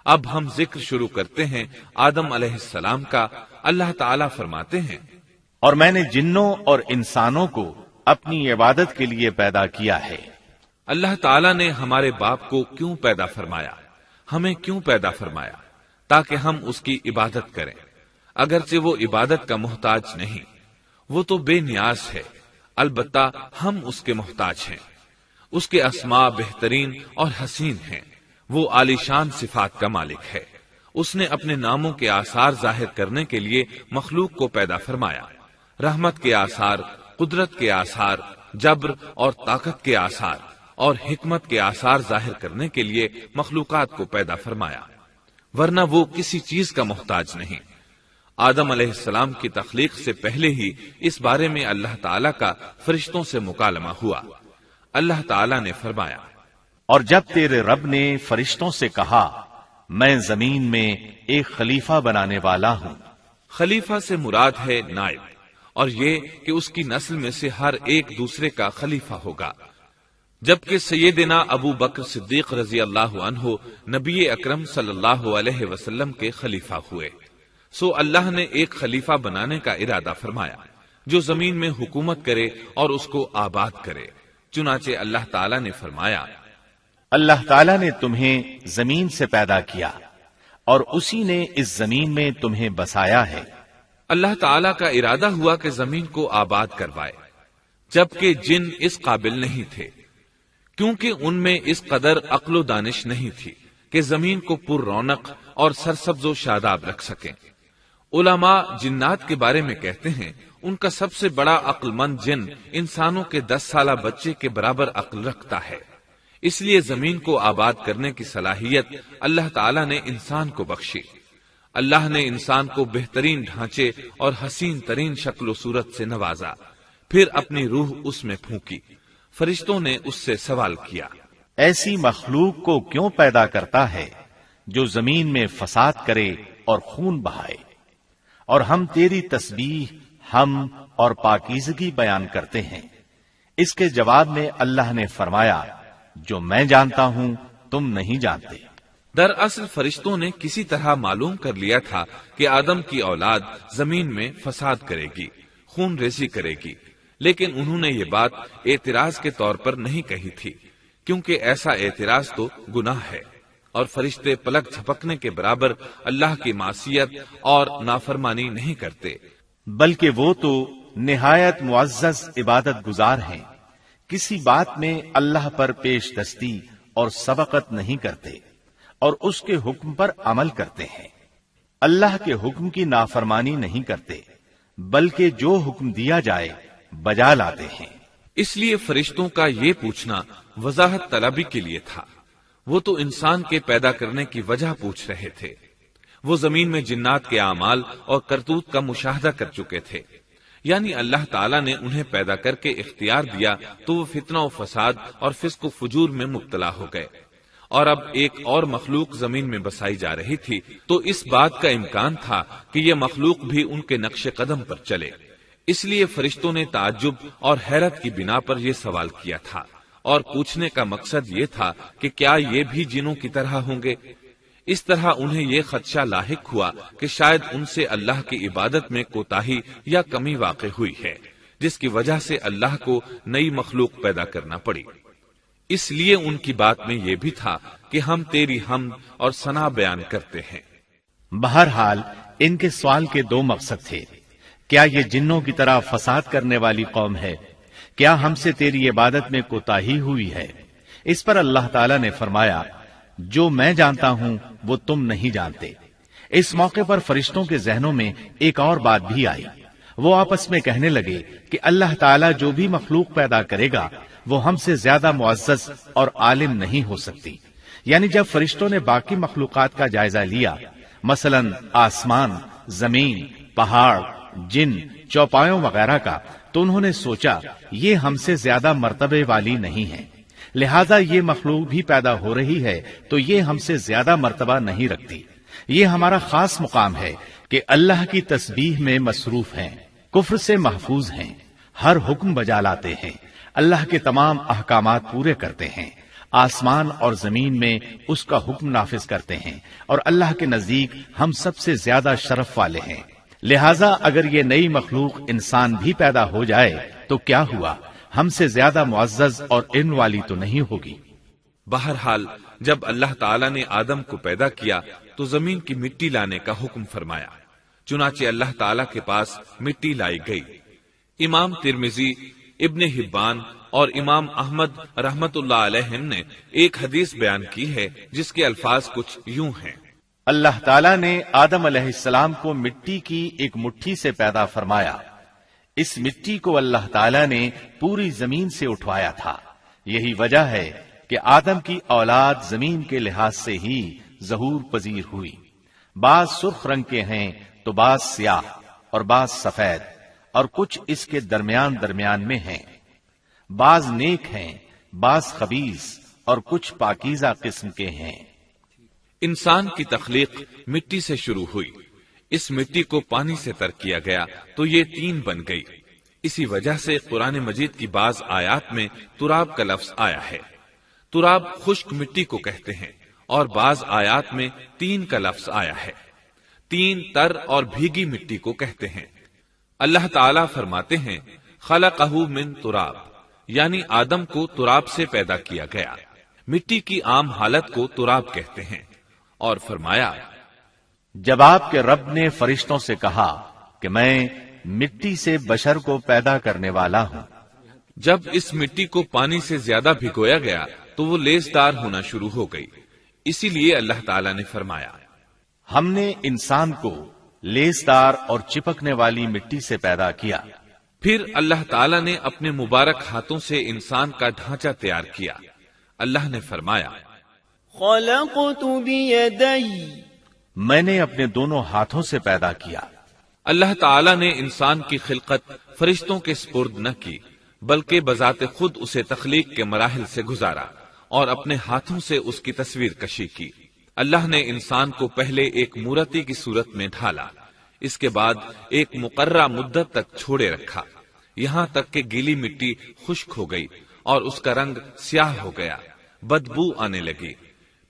اب ہم ذکر شروع کرتے ہیں آدم علیہ السلام کا۔ اللہ تعالیٰ فرماتے ہیں، اور میں نے جنوں اور انسانوں کو اپنی عبادت کے لیے پیدا کیا ہے۔ اللہ تعالیٰ نے ہمارے باپ کو کیوں پیدا فرمایا، ہمیں کیوں پیدا فرمایا؟ تاکہ ہم اس کی عبادت کریں، اگرچہ وہ عبادت کا محتاج نہیں، وہ تو بے نیاز ہے، البتہ ہم اس کے محتاج ہیں۔ اس کے اسماء بہترین اور حسین ہیں، وہ عالی شان صفات کا مالک ہے۔ اس نے اپنے ناموں کے آثار ظاہر کرنے کے لیے مخلوق کو پیدا فرمایا، رحمت کے آثار، قدرت کے آثار، جبر اور طاقت کے آثار اور حکمت کے آثار ظاہر کرنے کے لیے مخلوقات کو پیدا فرمایا، ورنہ وہ کسی چیز کا محتاج نہیں۔ آدم علیہ السلام کی تخلیق سے پہلے ہی اس بارے میں اللہ تعالیٰ کا فرشتوں سے مکالمہ ہوا۔ اللہ تعالیٰ نے فرمایا، اور جب تیرے رب نے فرشتوں سے کہا میں زمین میں ایک خلیفہ بنانے والا ہوں۔ خلیفہ سے مراد ہے نائب، اور یہ کہ اس کی نسل میں سے ہر ایک دوسرے کا خلیفہ ہوگا۔ جبکہ سیدنا ابو بکر صدیق رضی اللہ عنہ نبی اکرم صلی اللہ علیہ وسلم کے خلیفہ ہوئے، سو اللہ نے ایک خلیفہ بنانے کا ارادہ فرمایا جو زمین میں حکومت کرے اور اس کو آباد کرے۔ چنانچہ اللہ تعالیٰ نے فرمایا، اللہ تعالیٰ نے تمہیں زمین سے پیدا کیا اور اسی نے اس زمین میں تمہیں بسایا ہے۔ اللہ تعالیٰ کا ارادہ ہوا کہ زمین کو آباد کروائے، جبکہ جن اس قابل نہیں تھے، کیونکہ ان میں اس قدر عقل و دانش نہیں تھی کہ زمین کو پر رونق اور سرسبز و شاداب رکھ سکیں۔ علماء جنات کے بارے میں کہتے ہیں ان کا سب سے بڑا عقل مند جن انسانوں کے 10 سالہ بچے کے برابر عقل رکھتا ہے، اس لیے زمین کو آباد کرنے کی صلاحیت اللہ تعالیٰ نے انسان کو بخشی۔ اللہ نے انسان کو بہترین ڈھانچے اور حسین ترین شکل و صورت سے نوازا، پھر اپنی روح اس میں پھونکی۔ فرشتوں نے اس سے سوال کیا، ایسی مخلوق کو کیوں پیدا کرتا ہے جو زمین میں فساد کرے اور خون بہائے؟ اور ہم تیری تسبیح، حمد اور پاکیزگی بیان کرتے ہیں۔ اس کے جواب میں اللہ نے فرمایا، جو میں جانتا ہوں تم نہیں جانتے۔ دراصل فرشتوں نے کسی طرح معلوم کر لیا تھا کہ آدم کی اولاد زمین میں فساد کرے گی، خون ریزی کرے گی، لیکن انہوں نے یہ بات اعتراض کے طور پر نہیں کہی تھی، کیونکہ ایسا اعتراض تو گناہ ہے، اور فرشتے پلک جھپکنے کے برابر اللہ کی معصیت اور نافرمانی نہیں کرتے، بلکہ وہ تو نہایت معزز عبادت گزار ہیں، کسی بات میں اللہ پر پیش دستی اور سبقت نہیں کرتے اور اس کے حکم پر عمل کرتے ہیں۔ اللہ کے حکم کی نافرمانی نہیں کرتے، بلکہ جو حکم دیا جائے بجا لاتے ہیں۔ اس لیے فرشتوں کا یہ پوچھنا وضاحت طلبی کے لیے تھا، وہ تو انسان کے پیدا کرنے کی وجہ پوچھ رہے تھے۔ وہ زمین میں جنات کے اعمال اور کرتوت کا مشاہدہ کر چکے تھے، یعنی اللہ تعالیٰ نے انہیں پیدا کر کے اختیار دیا تو وہ فتنہ و فساد اور فسق و فجور میں مبتلا ہو گئے، اور اب ایک اور مخلوق زمین میں بسائی جا رہی تھی، تو اس بات کا امکان تھا کہ یہ مخلوق بھی ان کے نقش قدم پر چلے۔ اس لیے فرشتوں نے تعجب اور حیرت کی بنا پر یہ سوال کیا تھا، اور پوچھنے کا مقصد یہ تھا کہ کیا یہ بھی جنوں کی طرح ہوں گے؟ اس طرح انہیں یہ خدشہ لاحق ہوا کہ شاید ان سے اللہ کی عبادت میں کوتاہی یا کمی واقع ہوئی ہے، جس کی وجہ سے اللہ کو نئی مخلوق پیدا کرنا پڑی۔ اس لیے ان کی بات میں یہ بھی تھا کہ ہم تیری حمد اور ثنا بیان کرتے ہیں۔ بہرحال ان کے سوال کے دو مقصد تھے، کیا یہ جنوں کی طرح فساد کرنے والی قوم ہے؟ کیا ہم سے تیری عبادت میں کوتاہی ہوئی ہے؟ اس پر اللہ تعالیٰ نے فرمایا، جو میں جانتا ہوں وہ تم نہیں جانتے۔ اس موقع پر فرشتوں کے ذہنوں میں ایک اور بات بھی آئی، وہ آپس میں کہنے لگے کہ اللہ تعالیٰ جو بھی مخلوق پیدا کرے گا وہ ہم سے زیادہ معزز اور عالم نہیں ہو سکتی۔ یعنی جب فرشتوں نے باقی مخلوقات کا جائزہ لیا، مثلا آسمان، زمین، پہاڑ، جن، چوپایوں وغیرہ کا، تو انہوں نے سوچا یہ ہم سے زیادہ مرتبے والی نہیں ہے، لہذا یہ مخلوق بھی پیدا ہو رہی ہے تو یہ ہم سے زیادہ مرتبہ نہیں رکھتی۔ یہ ہمارا خاص مقام ہے کہ اللہ کی تسبیح میں مصروف ہیں، کفر سے محفوظ ہیں، ہر حکم بجا لاتے ہیں، اللہ کے تمام احکامات پورے کرتے ہیں، آسمان اور زمین میں اس کا حکم نافذ کرتے ہیں، اور اللہ کے نزدیک ہم سب سے زیادہ شرف والے ہیں۔ لہذا اگر یہ نئی مخلوق انسان بھی پیدا ہو جائے تو کیا ہوا، ہم سے زیادہ معزز اور علم والی تو نہیں ہوگی۔ بہرحال جب اللہ تعالیٰ نے آدم کو پیدا کیا تو زمین کی مٹی لانے کا حکم فرمایا، چنانچہ اللہ تعالیٰ کے پاس مٹی لائی گئی۔ امام ترمذی، ابن حبان اور امام احمد رحمت اللہ علیہ نے ایک حدیث بیان کی ہے جس کے الفاظ کچھ یوں ہیں: اللہ تعالیٰ نے آدم علیہ السلام کو مٹی کی ایک مٹھی سے پیدا فرمایا، اس مٹی کو اللہ تعالیٰ نے پوری زمین سے اٹھوایا تھا۔ یہی وجہ ہے کہ آدم کی اولاد زمین کے لحاظ سے ہی ظہور پذیر ہوئی۔ بعض سرخ رنگ کے ہیں تو بعض سیاہ اور بعض سفید، اور کچھ اس کے درمیان میں ہیں۔ بعض نیک ہیں، بعض خبیث، اور کچھ پاکیزہ قسم کے ہیں۔ انسان کی تخلیق مٹی سے شروع ہوئی، اس مٹی کو پانی سے تر کیا گیا تو یہ تین بن گئی۔ اسی وجہ سے قرآن مجید کی بعض آیات میں تراب کا لفظ آیا ہے۔ تراب خشک مٹی کو کہتے ہیں، اور بعض آیات میں تین کا لفظ آیا ہے۔ تین تر اور بھیگی مٹی کو کہتے ہیں۔ اللہ تعالیٰ فرماتے ہیں خلقہ من تراب، یعنی آدم کو تراب سے پیدا کیا گیا۔ مٹی کی عام حالت کو تراب کہتے ہیں، اور فرمایا جب آپ کے رب نے فرشتوں سے کہا کہ میں مٹی سے بشر کو پیدا کرنے والا ہوں، جب اس مٹی کو پانی سے زیادہ بھگویا گیا تو وہ لیسدار ہونا شروع ہو گئی، اسی لیے اللہ تعالیٰ نے فرمایا ہم نے انسان کو لیسدار اور چپکنے والی مٹی سے پیدا کیا۔ پھر اللہ تعالیٰ نے اپنے مبارک ہاتھوں سے انسان کا ڈھانچہ تیار کیا۔ اللہ نے فرمایا خلقت بیدی، میں نے اپنے دونوں ہاتھوں سے پیدا کیا۔ اللہ تعالیٰ نے انسان کی خلقت فرشتوں کے سپرد نہ کی، بلکہ بذات خود اسے تخلیق کے مراحل سے گزارا اور اپنے ہاتھوں سے اس کی تصویر کشی کی۔ اللہ نے انسان کو پہلے ایک مورتی کی صورت میں ڈھالا، اس کے بعد ایک مقررہ مدت تک چھوڑے رکھا، یہاں تک کہ گیلی مٹی خشک ہو گئی اور اس کا رنگ سیاہ ہو گیا، بدبو آنے لگی،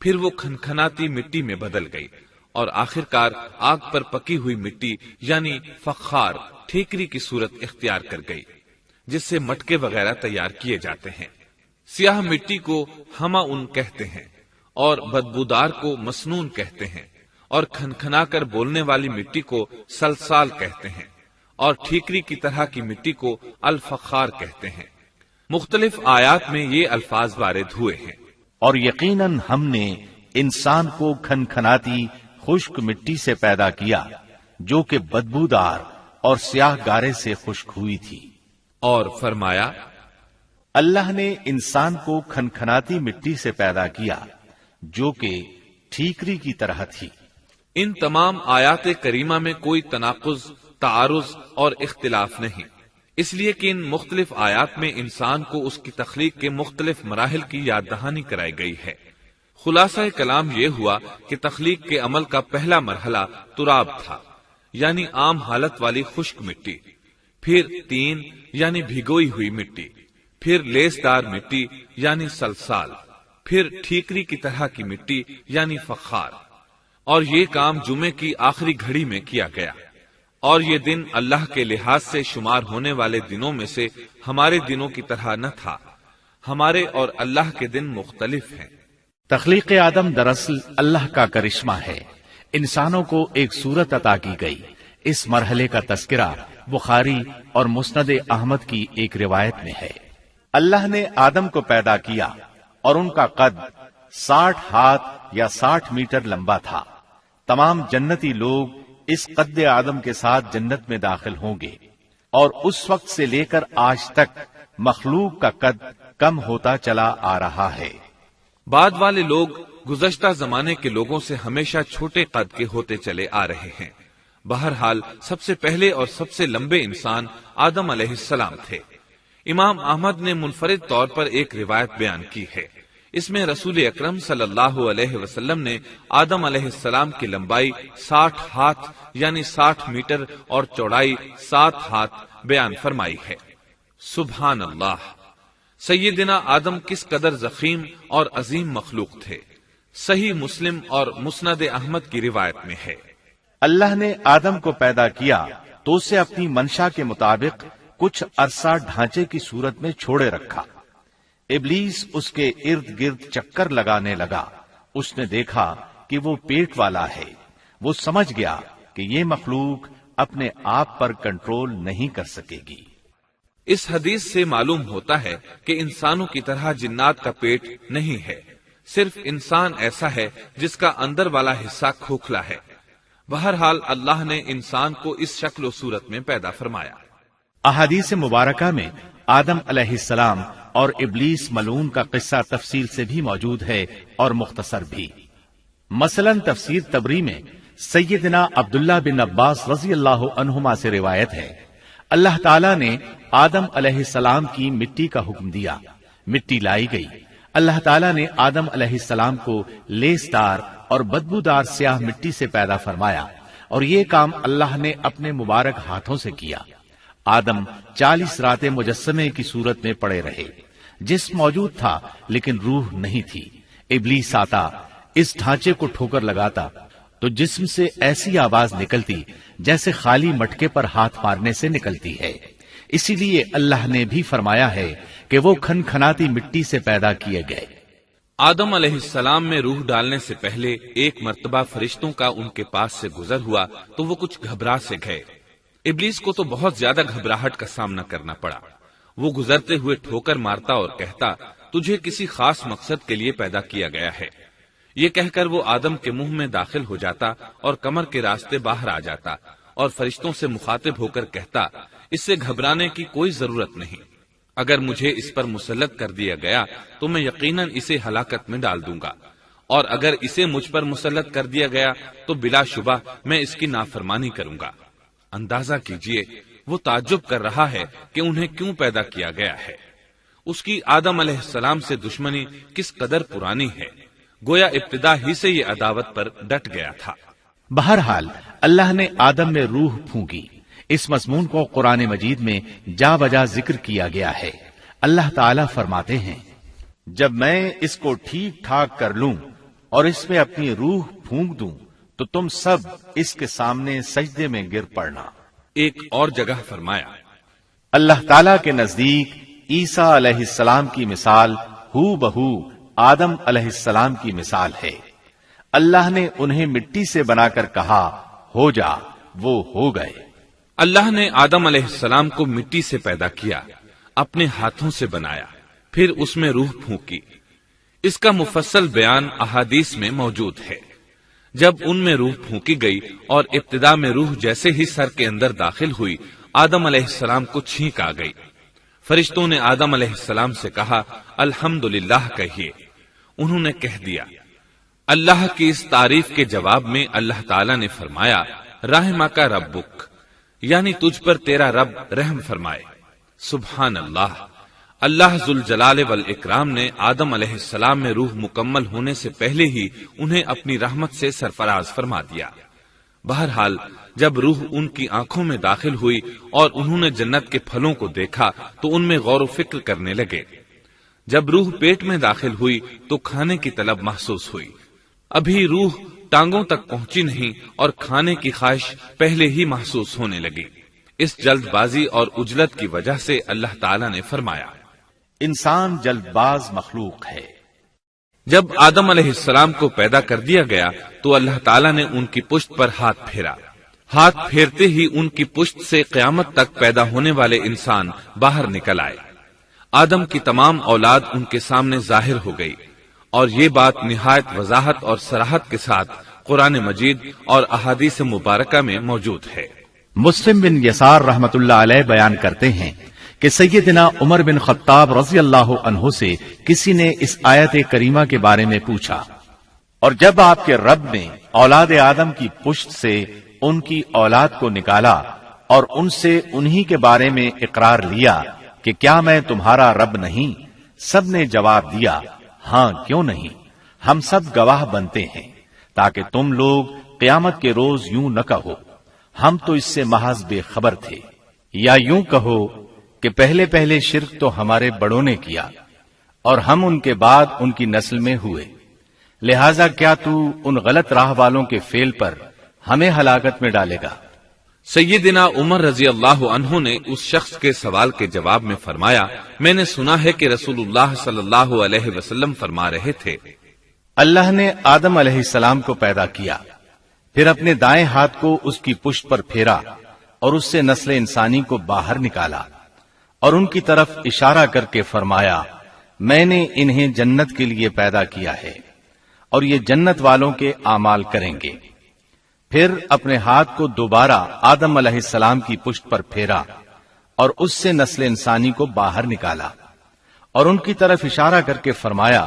پھر وہ کھنکھناتی مٹی میں بدل گئی، اور آخرکار آگ پر پکی ہوئی مٹی یعنی فخار ٹھیکری کی صورت اختیار کر گئی، جس سے مٹکے وغیرہ تیار کیے جاتے ہیں۔ سیاہ مٹی کو ہماون کہتے ہیں، اور بدبودار کو مسنون کہتے ہیں، اور کھنکھنا کر بولنے والی مٹی کو سلسال کہتے ہیں، اور ٹھیکری کی طرح کی مٹی کو الفخار کہتے ہیں۔ مختلف آیات میں یہ الفاظ وارد ہوئے ہیں۔ اور یقیناً ہم نے انسان کو کھنکھناتی خشک مٹی سے پیدا کیا جو کہ بدبودار اور سیاہ گارے سے خشک ہوئی تھی۔ اور فرمایا اللہ نے انسان کو کھنکھناتی مٹی سے پیدا کیا جو کہ ٹھیکری کی طرح تھی۔ ان تمام آیات کریمہ میں کوئی تناقض، تعارض اور اختلاف نہیں، اس لیے کہ ان مختلف آیات میں انسان کو اس کی تخلیق کے مختلف مراحل کی یاد دہانی کرائی گئی ہے۔ خلاصہ کلام یہ ہوا کہ تخلیق کے عمل کا پہلا مرحلہ تراب تھا، یعنی عام حالت والی خشک مٹی، پھر تین یعنی بھگوئی ہوئی مٹی، پھر لیسدار مٹی یعنی سلسال، پھر ٹھیکری کی طرح کی مٹی یعنی فخار، اور یہ کام جمعے کی آخری گھڑی میں کیا گیا۔ اور یہ دن اللہ کے لحاظ سے شمار ہونے والے دنوں میں سے ہمارے دنوں کی طرح نہ تھا، ہمارے اور اللہ کے دن مختلف ہیں۔ تخلیق آدم دراصل اللہ کا کرشمہ ہے، انسانوں کو ایک صورت عطا کی گئی۔ اس مرحلے کا تذکرہ بخاری اور مسند احمد کی ایک روایت میں ہے۔ اللہ نے آدم کو پیدا کیا اور ان کا قد 60 ہاتھ یا 60 میٹر لمبا تھا۔ تمام جنتی لوگ اس قد آدم کے ساتھ جنت میں داخل ہوں گے، اور اس وقت سے لے کر آج تک مخلوق کا قد کم ہوتا چلا آ رہا ہے۔ بعد والے لوگ گزشتہ زمانے کے لوگوں سے ہمیشہ چھوٹے قد کے ہوتے چلے آ رہے ہیں۔ بہرحال سب سے پہلے اور سب سے لمبے انسان آدم علیہ السلام تھے۔ امام احمد نے منفرد طور پر ایک روایت بیان کی ہے، اس میں رسول اکرم صلی اللہ علیہ وسلم نے آدم علیہ السلام کی لمبائی 60 ہاتھ یعنی 60 میٹر اور چوڑائی 7 ہاتھ بیان فرمائی ہے۔ سبحان اللہ، سیدنا آدم کس قدر ضخیم اور عظیم مخلوق تھے، صحیح مسلم اور مسند احمد کی روایت میں ہے، اللہ نے آدم کو پیدا کیا تو اسے اپنی منشا کے مطابق کچھ عرصہ ڈھانچے کی صورت میں چھوڑے رکھا۔ ابلیس اس کے ارد گرد چکر لگانے لگا۔ اس نے دیکھا کہ وہ پیٹ والا ہے۔ وہ سمجھ گیا کہ یہ مخلوق اپنے آپ پر کنٹرول نہیں کر سکے گی۔ اس حدیث سے معلوم ہوتا ہے کہ انسانوں کی طرح جنات کا پیٹ نہیں ہے، صرف انسان ایسا ہے جس کا اندر والا حصہ کھوکھلا ہے۔ بہرحال اللہ نے انسان کو اس شکل و صورت میں پیدا فرمایا۔ احادیث مبارکہ میں آدم علیہ السلام اور ابلیس ملعون کا قصہ تفصیل سے بھی موجود ہے اور مختصر بھی۔ مثلا تفسیر تبری میں سیدنا عبداللہ بن عباس رضی اللہ عنہما سے روایت ہے، اللہ تعالیٰ نے آدم علیہ السلام کی مٹی کا حکم دیا، مٹی لائی گئی۔ اللہ تعالیٰ نے آدم علیہ السلام کو لیسدار اور بدبودار سیاہ مٹی سے پیدا فرمایا، اور یہ کام اللہ نے اپنے مبارک ہاتھوں سے کیا۔ آدم 40 راتیں مجسمے کی صورت میں پڑے رہے، جسم موجود تھا لیکن روح نہیں تھی۔ ابلیس آتا، اس ڈھانچے کو ٹھوکر لگاتا تو جسم سے ایسی آواز نکلتی جیسے خالی مٹکے پر ہاتھ مارنے سے نکلتی ہے۔ اسی لیے اللہ نے بھی فرمایا ہے کہ وہ کھنکھناتی مٹی سے پیدا کیے گئے۔ آدم علیہ السلام میں روح ڈالنے سے پہلے ایک مرتبہ فرشتوں کا ان کے پاس سے گزر ہوا تو وہ کچھ گھبرا سے گئے۔ ابلیس کو تو بہت زیادہ گھبراہٹ کا سامنا کرنا پڑا۔ وہ گزرتے ہوئے ٹھوکر مارتا اور کہتا، تجھے کسی خاص مقصد کے لیے پیدا کیا گیا ہے۔ یہ کہہ کر وہ آدم کے منہ میں داخل ہو جاتا اور کمر کے راستے باہر آ جاتا اور فرشتوں سے مخاطب ہو کر کہتا، اس سے گھبرانے کی کوئی ضرورت نہیں۔ اگر مجھے اس پر مسلط کر دیا گیا تو میں یقیناً اسے ہلاکت میں ڈال دوں گا، اور اگر اسے مجھ پر مسلط کر دیا گیا تو بلا شبہ میں اس کی نافرمانی کروں گا۔ اندازہ کیجئے وہ تعجب کر رہا ہے کہ انہیں کیوں پیدا کیا گیا ہے۔ اس کی آدم علیہ السلام سے دشمنی کس قدر پرانی ہے، گویا ابتدا ہی سے یہ عداوت پر ڈٹ گیا تھا۔ بہرحال اللہ نے آدم میں روح پھونکی۔ اس مضمون کو قرآن مجید میں جا بجا ذکر کیا گیا ہے۔ اللہ تعالیٰ فرماتے ہیں، جب میں اس کو ٹھیک ٹھاک کر لوں اور اس میں اپنی روح پھونک دوں تو تم سب اس کے سامنے سجدے میں گر پڑنا۔ ایک اور جگہ فرمایا، اللہ تعالیٰ کے نزدیک عیسیٰ علیہ السلام کی مثال ہو بہو آدم علیہ السلام کی مثال ہے۔ اللہ نے انہیں مٹی سے بنا کر کہا، ہو جا، وہ ہو گئے۔ اللہ نے آدم علیہ السلام کو مٹی سے پیدا کیا، اپنے ہاتھوں سے بنایا، پھر اس میں روح پھونکی۔ اس کا مفصل بیان احادیث میں موجود ہے۔ جب ان میں روح پھونکی گئی اور ابتدا میں روح جیسے ہی سر کے اندر داخل ہوئی، آدم علیہ السلام کو چھینک آ گئی۔ فرشتوں نے آدم علیہ السلام سے کہا، الحمدللہ کہیے۔ انہوں نے کہہ دیا۔ اللہ کی اس تعریف کے جواب میں اللہ تعالی نے فرمایا، رحمک ربک، یعنی تجھ پر تیرا رب رحم فرمائے۔ سبحان اللہ، اللہ ذوالجلال والاکرام نے آدم علیہ السلام میں روح مکمل ہونے سے پہلے ہی انہیں اپنی رحمت سے سرفراز فرما دیا۔ بہرحال جب روح ان کی آنکھوں میں داخل ہوئی اور انہوں نے جنت کے پھلوں کو دیکھا تو ان میں غور و فکر کرنے لگے۔ جب روح پیٹ میں داخل ہوئی تو کھانے کی طلب محسوس ہوئی۔ ابھی روح ٹانگوں تک پہنچی نہیں اور کھانے کی خواہش پہلے ہی محسوس ہونے لگی۔ اس جلد بازی اور عجلت کی وجہ سے اللہ تعالی نے فرمایا، انسان جلد باز مخلوق ہے۔ جب آدم علیہ السلام کو پیدا کر دیا گیا تو اللہ تعالیٰ نے ان کی پشت پر ہاتھ پھیرا۔ ہاتھ پھیرتے ہی ان کی پشت سے قیامت تک پیدا ہونے والے انسان باہر نکل آئے۔ آدم کی تمام اولاد ان کے سامنے ظاہر ہو گئی، اور یہ بات نہایت وضاحت اور صراحت کے ساتھ قرآن مجید اور احادیث مبارکہ میں موجود ہے۔ مسلم بن یسار رحمت اللہ علیہ بیان کرتے ہیں کہ سیدنا عمر بن خطاب رضی اللہ عنہ سے کسی نے اس آیت کریمہ کے بارے میں پوچھا، اور جب آپ کے رب نے اولاد آدم کی پشت سے ان کی اولاد کو نکالا اور ان سے انہی کے بارے میں اقرار لیا کہ کیا میں تمہارا رب نہیں، سب نے جواب دیا، ہاں کیوں نہیں، ہم سب گواہ بنتے ہیں، تاکہ تم لوگ قیامت کے روز یوں نہ کہو ہم تو اس سے محض بے خبر تھے، یا یوں کہو کہ پہلے پہلے شرک تو ہمارے بڑوں نے کیا اور ہم ان کے بعد ان کی نسل میں ہوئے، لہذا کیا تو ان غلط راہ والوں کے فعل پر ہمیں ہلاکت میں ڈالے گا؟ سیدنا عمر رضی اللہ عنہ نے اس شخص کے سوال کے جواب میں فرمایا، میں نے سنا ہے کہ رسول اللہ صلی اللہ علیہ وسلم فرما رہے تھے، اللہ نے آدم علیہ السلام کو پیدا کیا، پھر اپنے دائیں ہاتھ کو اس کی پشت پر پھیرا اور اس سے نسل انسانی کو باہر نکالا اور ان کی طرف اشارہ کر کے فرمایا، میں نے انہیں جنت کے لیے پیدا کیا ہے اور یہ جنت والوں کے اعمال کریں گے۔ پھر اپنے ہاتھ کو دوبارہ آدم علیہ السلام کی پشت پر پھیرا اور اس سے نسل انسانی کو باہر نکالا اور ان کی طرف اشارہ کر کے فرمایا،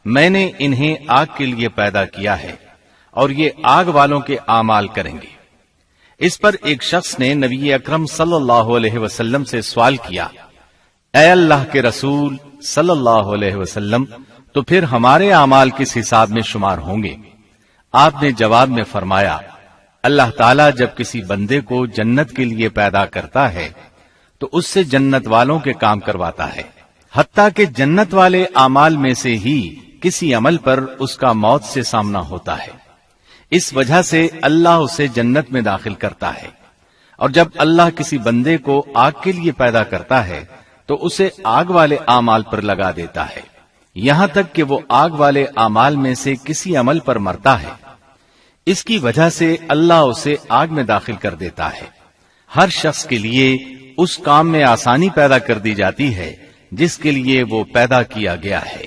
میں نے انہیں آگ کے لیے پیدا کیا ہے اور یہ آگ والوں کے اعمال کریں گے۔ اس پر ایک شخص نے نبی اکرم صلی اللہ علیہ وسلم سے سوال کیا، اے اللہ کے رسول صلی اللہ علیہ وسلم، تو پھر ہمارے اعمال کس حساب میں شمار ہوں گے؟ آپ نے جواب میں فرمایا، اللہ تعالیٰ جب کسی بندے کو جنت کے لیے پیدا کرتا ہے تو اس سے جنت والوں کے کام کرواتا ہے، حتیٰ کہ جنت والے اعمال میں سے ہی کسی عمل پر اس کا موت سے سامنا ہوتا ہے، اس وجہ سے اللہ اسے جنت میں داخل کرتا ہے، اور جب اللہ کسی بندے کو آگ کے لیے پیدا کرتا ہے تو اسے آگ والے اعمال پر لگا دیتا ہے، یہاں تک کہ وہ آگ والے اعمال میں سے کسی عمل پر مرتا ہے، اس کی وجہ سے اللہ اسے آگ میں داخل کر دیتا ہے۔ ہر شخص کے لیے اس کام میں آسانی پیدا کر دی جاتی ہے جس کے لیے وہ پیدا کیا گیا ہے۔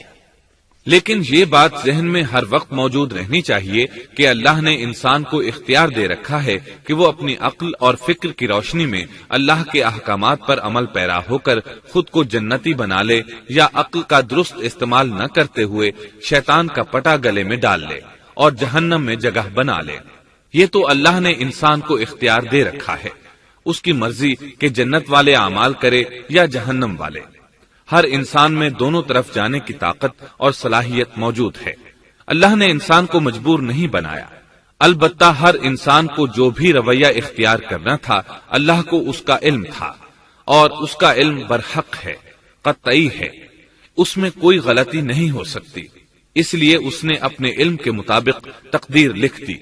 لیکن یہ بات ذہن میں ہر وقت موجود رہنی چاہیے کہ اللہ نے انسان کو اختیار دے رکھا ہے کہ وہ اپنی عقل اور فکر کی روشنی میں اللہ کے احکامات پر عمل پیرا ہو کر خود کو جنتی بنا لے، یا عقل کا درست استعمال نہ کرتے ہوئے شیطان کا پٹا گلے میں ڈال لے اور جہنم میں جگہ بنا لے۔ یہ تو اللہ نے انسان کو اختیار دے رکھا ہے، اس کی مرضی کہ جنت والے اعمال کرے یا جہنم والے۔ ہر انسان میں دونوں طرف جانے کی طاقت اور صلاحیت موجود ہے۔ اللہ نے انسان کو مجبور نہیں بنایا، البتہ ہر انسان کو جو بھی رویہ اختیار کرنا تھا اللہ کو اس کا علم تھا، اور اس کا علم برحق ہے، قطعی ہے، اس میں کوئی غلطی نہیں ہو سکتی، اس لیے اس نے اپنے علم کے مطابق تقدیر لکھ دی۔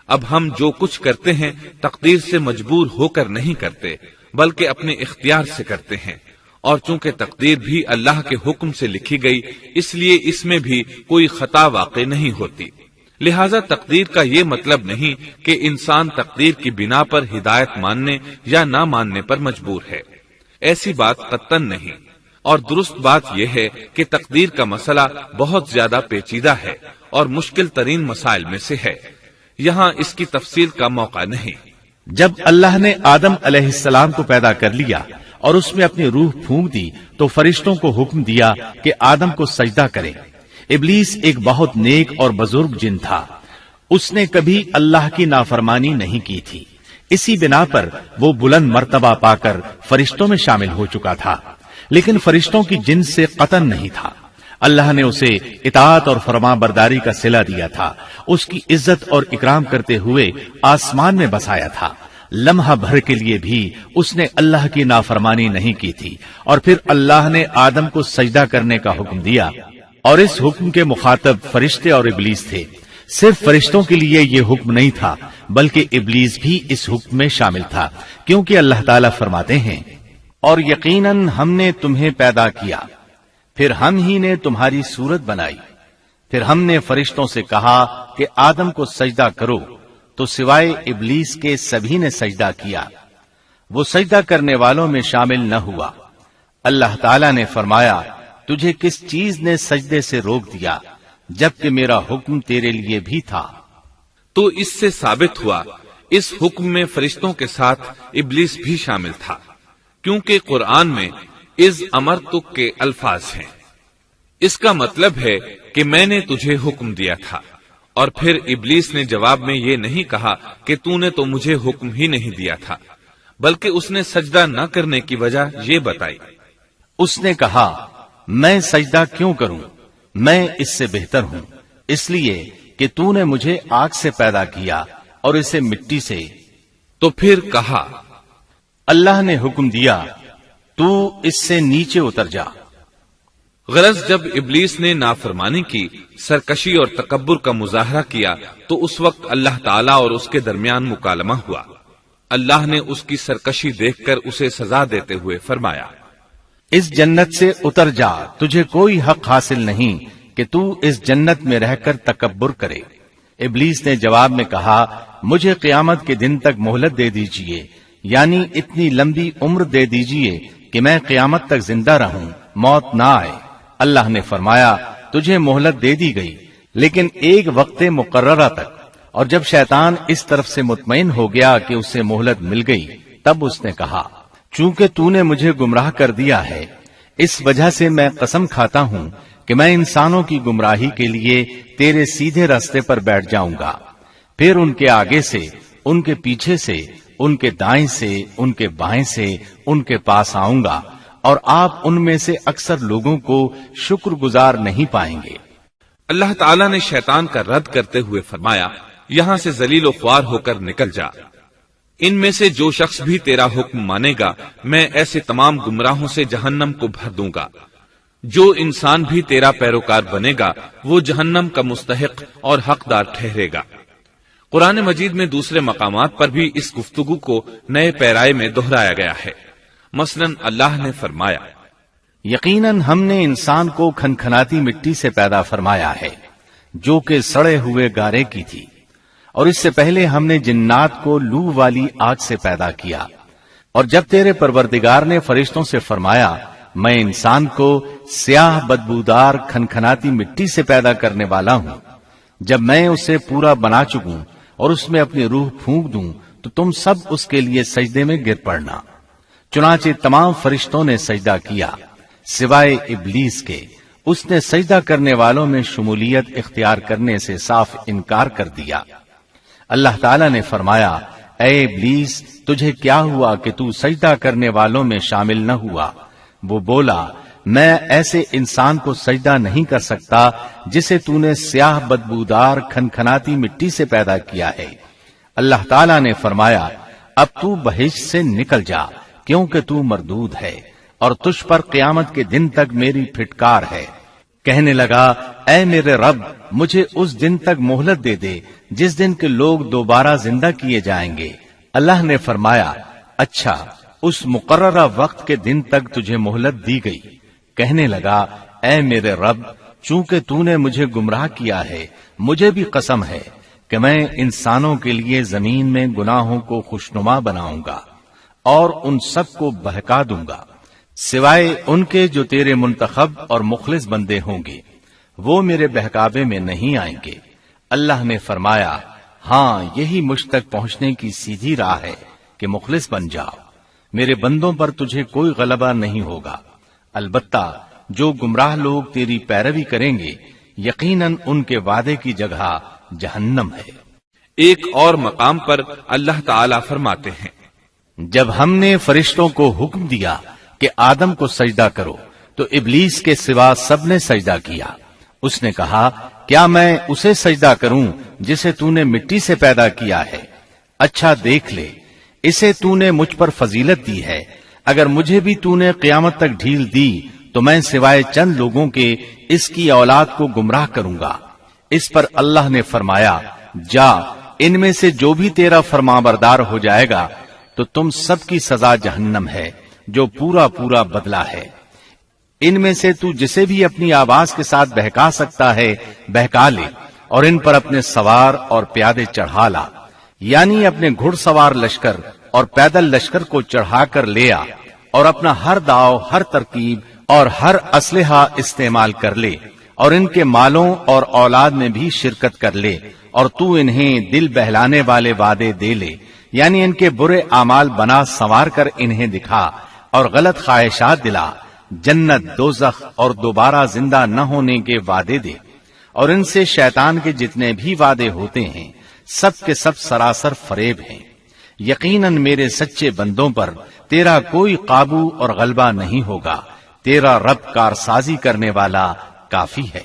اب ہم جو کچھ کرتے ہیں تقدیر سے مجبور ہو کر نہیں کرتے، بلکہ اپنے اختیار سے کرتے ہیں، اور چونکہ تقدیر بھی اللہ کے حکم سے لکھی گئی اس لیے اس میں بھی کوئی خطا واقع نہیں ہوتی۔ لہذا تقدیر کا یہ مطلب نہیں کہ انسان تقدیر کی بنا پر ہدایت ماننے یا نہ ماننے پر مجبور ہے، ایسی بات قطعاً نہیں۔ اور درست بات یہ ہے کہ تقدیر کا مسئلہ بہت زیادہ پیچیدہ ہے اور مشکل ترین مسائل میں سے ہے، یہاں اس کی تفصیل کا موقع نہیں۔ جب اللہ نے آدم علیہ السلام کو پیدا کر لیا اور اس میں اپنی روح پھونک دی تو فرشتوں کو حکم دیا کہ آدم کو سجدہ کرے۔ ابلیس ایک بہت نیک اور بزرگ جن تھا، اس نے کبھی اللہ کی نافرمانی نہیں کی تھی، اسی بنا پر وہ بلند مرتبہ پا کر فرشتوں میں شامل ہو چکا تھا، لیکن فرشتوں کی جنس سے قطعاً نہیں تھا۔ اللہ نے اسے اطاعت اور فرما برداری کا صلہ دیا تھا، اس کی عزت اور اکرام کرتے ہوئے آسمان میں بسایا تھا، لمحہ بھر کے لیے بھی اس نے اللہ کی نافرمانی نہیں کی تھی، اور پھر اللہ نے آدم کو سجدہ کرنے کا حکم دیا، اور اس حکم کے مخاطب فرشتے اور ابلیس تھے۔ صرف فرشتوں کے لیے یہ حکم نہیں تھا بلکہ ابلیس بھی اس حکم میں شامل تھا، کیونکہ اللہ تعالیٰ فرماتے ہیں، اور یقیناً ہم نے تمہیں پیدا کیا، پھر ہم ہی نے تمہاری صورت بنائی، پھر ہم نے فرشتوں سے کہا کہ آدم کو سجدہ کرو، تو سوائے ابلیس کے سبھی نے سجدہ کیا، وہ سجدہ کرنے والوں میں شامل نہ ہوا۔ اللہ تعالیٰ نے فرمایا، تجھے کس چیز نے سجدے سے روک دیا جبکہ میرا حکم تیرے لیے بھی تھا؟ تو اس سے ثابت ہوا اس حکم میں فرشتوں کے ساتھ ابلیس بھی شامل تھا، کیونکہ قرآن میں از امرتک کے الفاظ ہیں۔ اس کا مطلب ہے کہ میں نے تجھے حکم دیا تھا، اور پھر ابلیس نے جواب میں یہ نہیں کہا کہ تو نے تو مجھے حکم ہی نہیں دیا تھا، بلکہ اس نے سجدہ نہ کرنے کی وجہ یہ بتائی۔ اس نے کہا، میں سجدہ کیوں کروں، میں اس سے بہتر ہوں، اس لیے کہ تو نے مجھے آگ سے پیدا کیا اور اسے مٹی سے۔ تو پھر کہا، اللہ نے حکم دیا، تو اس سے نیچے اتر جا۔ غرض جب ابلیس نے نافرمانی کی، سرکشی اور تکبر کا مظاہرہ کیا تو اس وقت اللہ تعالیٰ اور اس کے درمیان مکالمہ ہوا۔ اللہ نے اس کی سرکشی دیکھ کر اسے سزا دیتے ہوئے فرمایا، اس جنت سے اتر جا، تجھے کوئی حق حاصل نہیں کہ تو اس جنت میں رہ کر تکبر کرے۔ ابلیس نے جواب میں کہا، مجھے قیامت کے دن تک مہلت دے دیجئے، یعنی اتنی لمبی عمر دے دیجئے کہ میں قیامت تک زندہ رہوں، موت نہ آئے۔ اللہ نے فرمایا، تجھے مہلت دے دی گئی، لیکن ایک وقت مقررہ تک۔ اور جب شیطان اس طرف سے مطمئن ہو گیا کہ اسے مہلت مل گئی، تب اس نے کہا، چونکہ تو نے مجھے گمراہ کر دیا ہے، اس وجہ سے میں قسم کھاتا ہوں کہ میں انسانوں کی گمراہی کے لیے تیرے سیدھے راستے پر بیٹھ جاؤں گا، پھر ان کے آگے سے، ان کے پیچھے سے، ان کے دائیں سے، ان کے بائیں سے، ان کے پاس آؤں گا، اور آپ ان میں سے اکثر لوگوں کو شکر گزار نہیں پائیں گے۔ اللہ تعالیٰ نے شیطان کا رد کرتے ہوئے فرمایا، یہاں سے ذلیل و خوار ہو کر نکل جا۔ ان میں سے جو شخص بھی تیرا حکم مانے گا، میں ایسے تمام گمراہوں سے جہنم کو بھر دوں گا۔ جو انسان بھی تیرا پیروکار بنے گا، وہ جہنم کا مستحق اور حقدار ٹھہرے گا۔ قرآن مجید میں دوسرے مقامات پر بھی اس گفتگو کو نئے پیرائے میں دہرایا گیا ہے۔ مثلاً اللہ نے فرمایا، یقیناً ہم نے انسان کو کھنکھناتی مٹی سے پیدا فرمایا ہے، جو کہ سڑے ہوئے گارے کی تھی، اور اس سے پہلے ہم نے جنات کو لو والی آگ سے پیدا کیا۔ اور جب تیرے پروردگار نے فرشتوں سے فرمایا، میں انسان کو سیاہ بدبودار کھنکھناتی مٹی سے پیدا کرنے والا ہوں، جب میں اسے پورا بنا چکوں اور اس میں اپنی روح پھونک دوں تو تم سب اس کے لیے سجدے میں گر پڑنا۔ چنانچہ تمام فرشتوں نے سجدہ کیا سوائے ابلیس کے، اس نے سجدہ کرنے والوں میں شمولیت اختیار کرنے سے صاف انکار کر دیا۔ اللہ تعالیٰ نے فرمایا، اے ابلیس، تجھے کیا ہوا کہ تو سجدہ کرنے والوں میں شامل نہ ہوا؟ وہ بولا، میں ایسے انسان کو سجدہ نہیں کر سکتا جسے تو نے سیاہ بدبودار کھنکھناتی مٹی سے پیدا کیا ہے۔ اللہ تعالیٰ نے فرمایا، اب تو بہشت سے نکل جا، کیونکہ تو مردود ہے اور تجھ پر قیامت کے دن تک میری پھٹکار ہے۔ کہنے لگا، اے میرے رب، مجھے اس دن تک مہلت دے دے جس دن کے لوگ دوبارہ زندہ کیے جائیں گے۔ اللہ نے فرمایا، اچھا، اس مقررہ وقت کے دن تک تجھے مہلت دی گئی۔ کہنے لگا، اے میرے رب، چونکہ تو نے مجھے گمراہ کیا ہے، مجھے بھی قسم ہے کہ میں انسانوں کے لیے زمین میں گناہوں کو خوشنما بناؤں گا اور ان سب کو بہکا دوں گا، سوائے ان کے جو تیرے منتخب اور مخلص بندے ہوں گے، وہ میرے بہکاوے میں نہیں آئیں گے۔ اللہ نے فرمایا، ہاں، یہی مجھ تک پہنچنے کی سیدھی راہ ہے کہ مخلص بن جاؤ، میرے بندوں پر تجھے کوئی غلبہ نہیں ہوگا۔ البتہ جو گمراہ لوگ تیری پیروی کریں گے، یقیناً ان کے وعدے کی جگہ جہنم ہے۔ ایک اور مقام پر اللہ تعالیٰ فرماتے ہیں، جب ہم نے فرشتوں کو حکم دیا کہ آدم کو سجدہ کرو تو ابلیس کے سوا سب نے سجدہ کیا۔ اس نے کہا، کیا میں اسے سجدہ کروں جسے تو نے مٹی سے پیدا کیا ہے؟ اچھا دیکھ لے، اسے تو نے مجھ پر فضیلت دی ہے، اگر مجھے بھی تو نے قیامت تک ڈھیل دی تو میں سوائے چند لوگوں کے اس کی اولاد کو گمراہ کروں گا۔ اس پر اللہ نے فرمایا، جا، ان میں سے جو بھی تیرا فرمانبردار ہو جائے گا تو تم سب کی سزا جہنم ہے، جو پورا پورا بدلہ ہے۔ ان میں سے تو جسے بھی اپنی آواز کے ساتھ بہکا سکتا ہے بہکا لے، اور ان پر اپنے سوار اور پیادے چڑھا لا، یعنی اپنے گھڑ سوار لشکر اور پیدل لشکر کو چڑھا کر لے آ، اور اپنا ہر داؤ، ہر ترکیب اور ہر اسلحہ استعمال کر لے، اور ان کے مالوں اور اولاد میں بھی شرکت کر لے، اور تو انہیں دل بہلانے والے وعدے دے لے، یعنی ان کے برے اعمال بنا سنوار کر انہیں دکھا اور غلط خواہشات دلا، جنت، دوزخ اور دوبارہ زندہ نہ ہونے کے وعدے دے، اور ان سے شیطان کے جتنے بھی وعدے ہوتے ہیں سب کے سب سراسر فریب ہیں۔ یقیناً میرے سچے بندوں پر تیرا کوئی قابو اور غلبہ نہیں ہوگا، تیرا رب کارسازی کرنے والا کافی ہے۔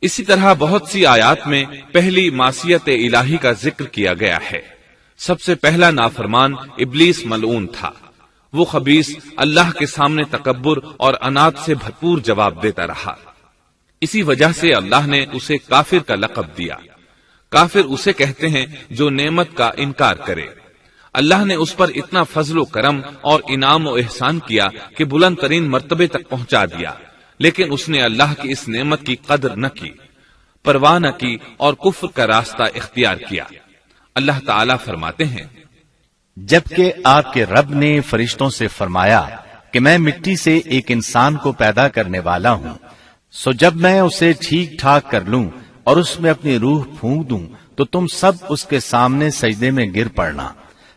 اسی طرح بہت سی آیات میں پہلی معصیت الہی کا ذکر کیا گیا ہے۔ سب سے پہلا نافرمان ابلیس ملعون تھا۔ وہ خبیث اللہ کے سامنے تکبر اور انات سے بھرپور جواب دیتا رہا۔ اسی وجہ سے اللہ نے اسے کافر کا لقب دیا۔ کافر اسے کہتے ہیں جو نعمت کا انکار کرے۔ اللہ نے اس پر اتنا فضل و کرم اور انعام و احسان کیا کہ بلند ترین مرتبے تک پہنچا دیا، لیکن اس نے اللہ کی اس نعمت کی قدر نہ کی، پرواہ نہ کی اور کفر کا راستہ اختیار کیا۔ اللہ تعالیٰ فرماتے ہیں، جبکہ آپ کے رب نے فرشتوں سے فرمایا کہ میں مٹی سے ایک انسان کو پیدا کرنے والا ہوں، سو جب میں اسے ٹھیک ٹھاک کر لوں اور اس میں اپنی روح پھونک دوں تو تم سب اس کے سامنے سجدے میں گر پڑنا۔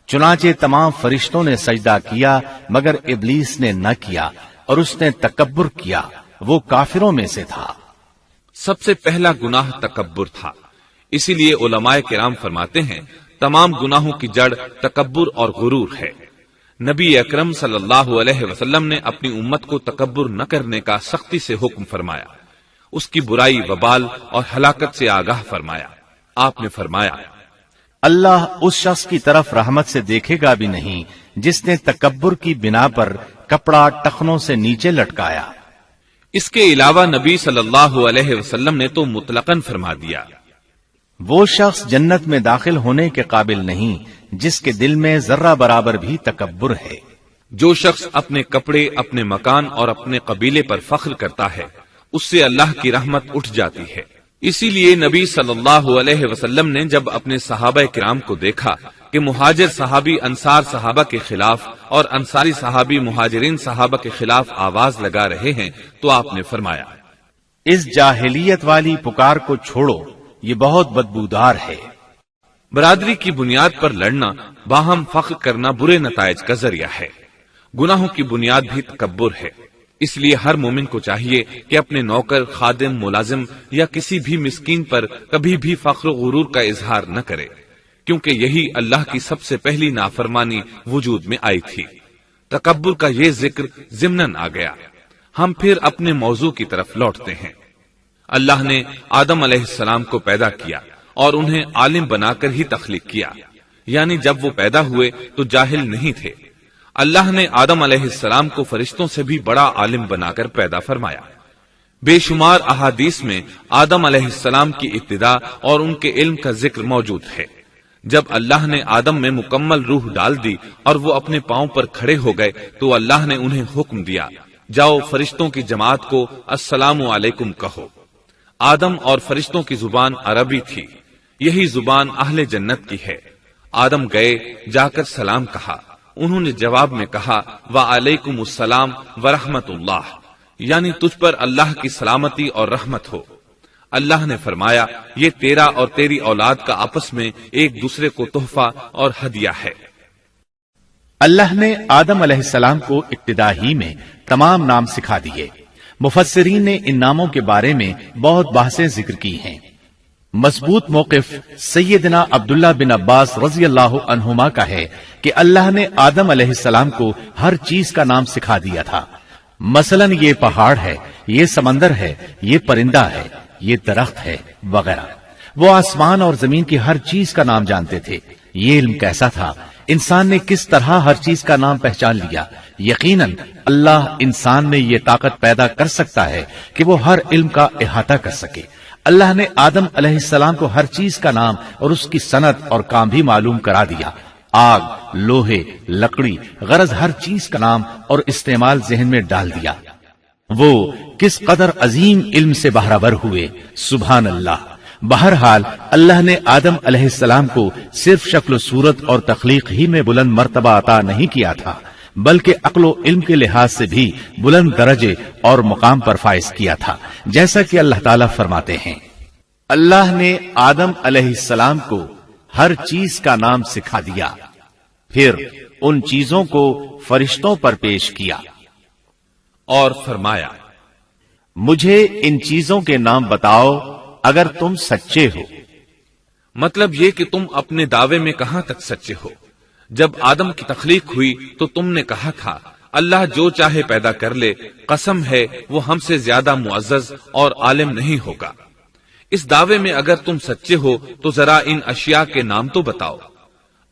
چنانچہ تمام فرشتوں نے سجدہ کیا مگر ابلیس نے نہ کیا اور اس نے تکبر کیا، وہ کافروں میں سے تھا۔ سب سے پہلا گناہ تکبر تھا، اسی لیے علماء کرام فرماتے ہیں تمام گناہوں کی جڑ تکبر اور غرور ہے۔ نبی اکرم صلی اللہ علیہ وسلم نے اپنی امت کو تکبر نہ کرنے کا سختی سے حکم فرمایا، اس کی برائی، وبال اور ہلاکت سے آگاہ فرمایا۔ آپ نے فرمایا، اللہ اس شخص کی طرف رحمت سے دیکھے گا بھی نہیں جس نے تکبر کی بنا پر کپڑا ٹخنوں سے نیچے لٹکایا۔ اس کے علاوہ نبی صلی اللہ علیہ وسلم نے تو مطلقاً فرما دیا، وہ شخص جنت میں داخل ہونے کے قابل نہیں جس کے دل میں ذرہ برابر بھی تکبر ہے۔ جو شخص اپنے کپڑے، اپنے مکان اور اپنے قبیلے پر فخر کرتا ہے اس سے اللہ کی رحمت اٹھ جاتی ہے۔ اسی لیے نبی صلی اللہ علیہ وسلم نے جب اپنے صحابہ کرام کو دیکھا کہ مہاجر صحابی انصار صحابہ کے خلاف اور انصاری صحابی مہاجرین صحابہ کے خلاف آواز لگا رہے ہیں تو آپ نے فرمایا، اس جاہلیت والی پکار کو چھوڑو، یہ بہت بدبودار ہے۔ برادری کی بنیاد پر لڑنا، باہم فخر کرنا برے نتائج کا ذریعہ ہے۔ گناہوں کی بنیاد بھی تکبر ہے۔ اس لیے ہر مومن کو چاہیے کہ اپنے نوکر، خادم، ملازم یا کسی بھی مسکین پر کبھی بھی فخر و غرور کا اظہار نہ کرے، کیونکہ یہی اللہ کی سب سے پہلی نافرمانی وجود میں آئی تھی۔ تکبر کا یہ ذکر ضمناً آ گیا۔ ہم پھر اپنے موضوع کی طرف لوٹتے ہیں۔ اللہ نے آدم علیہ السلام کو پیدا کیا اور انہیں عالم بنا کر ہی تخلیق کیا، یعنی جب وہ پیدا ہوئے تو جاہل نہیں تھے۔ اللہ نے آدم علیہ السلام کو فرشتوں سے بھی بڑا عالم بنا کر پیدا فرمایا۔ بے شمار احادیث میں آدم علیہ السلام کی ابتدا اور ان کے علم کا ذکر موجود ہے۔ جب اللہ نے آدم میں مکمل روح ڈال دی اور وہ اپنے پاؤں پر کھڑے ہو گئے تو اللہ نے انہیں حکم دیا، جاؤ فرشتوں کی جماعت کو السلام علیکم کہو۔ آدم اور فرشتوں کی زبان عربی تھی، یہی زبان اہل جنت کی ہے۔ آدم گئے، جا کر سلام کہا، انہوں نے جواب میں کہا وعلیکم السلام ورحمت اللہ، یعنی تجھ پر اللہ کی سلامتی اور رحمت ہو۔ اللہ نے فرمایا، یہ تیرا اور تیری اولاد کا آپس میں ایک دوسرے کو تحفہ اور ہدیہ ہے۔ اللہ نے آدم علیہ السلام کو ابتدا ہی میں تمام نام سکھا دیے۔ مفسرین نے ان ناموں کے بارے میں بہت بحثیں ذکر کی ہیں۔ مضبوط موقف سیدنا عبداللہ بن عباس رضی اللہ عنہما کا ہے کہ اللہ نے آدم علیہ السلام کو ہر چیز کا نام سکھا دیا تھا، مثلا یہ پہاڑ ہے، یہ سمندر ہے، یہ پرندہ ہے، یہ درخت ہے وغیرہ۔ وہ آسمان اور زمین کی ہر چیز کا نام جانتے تھے۔ یہ علم کیسا تھا، انسان نے کس طرح ہر چیز کا نام پہچان لیا۔ یقیناً اللہ انسان میں یہ طاقت پیدا کر سکتا ہے کہ وہ ہر علم کا احاطہ کر سکے۔ اللہ نے آدم علیہ السلام کو ہر چیز کا نام اور اس کی صنعت اور کام بھی معلوم کرا دیا۔ آگ، لوہے، لکڑی، غرض ہر چیز کا نام اور استعمال ذہن میں ڈال دیا۔ وہ کس قدر عظیم علم سے بہرور ہوئے، سبحان اللہ۔ بہرحال اللہ نے آدم علیہ السلام کو صرف شکل و صورت اور تخلیق ہی میں بلند مرتبہ عطا نہیں کیا تھا، بلکہ عقل و علم کے لحاظ سے بھی بلند درجے اور مقام پر فائز کیا تھا، جیسا کہ اللہ تعالیٰ فرماتے ہیں، اللہ نے آدم علیہ السلام کو ہر چیز کا نام سکھا دیا، پھر ان چیزوں کو فرشتوں پر پیش کیا اور فرمایا، مجھے ان چیزوں کے نام بتاؤ اگر تم سچے ہو۔ مطلب یہ کہ تم اپنے دعوے میں کہاں تک سچے ہو؟ جب آدم کی تخلیق ہوئی تو تم نے کہا تھا اللہ جو چاہے پیدا کر لے، قسم ہے وہ ہم سے زیادہ معزز اور عالم نہیں ہوگا۔ اس دعوے میں اگر تم سچے ہو تو ذرا ان اشیاء کے نام تو بتاؤ۔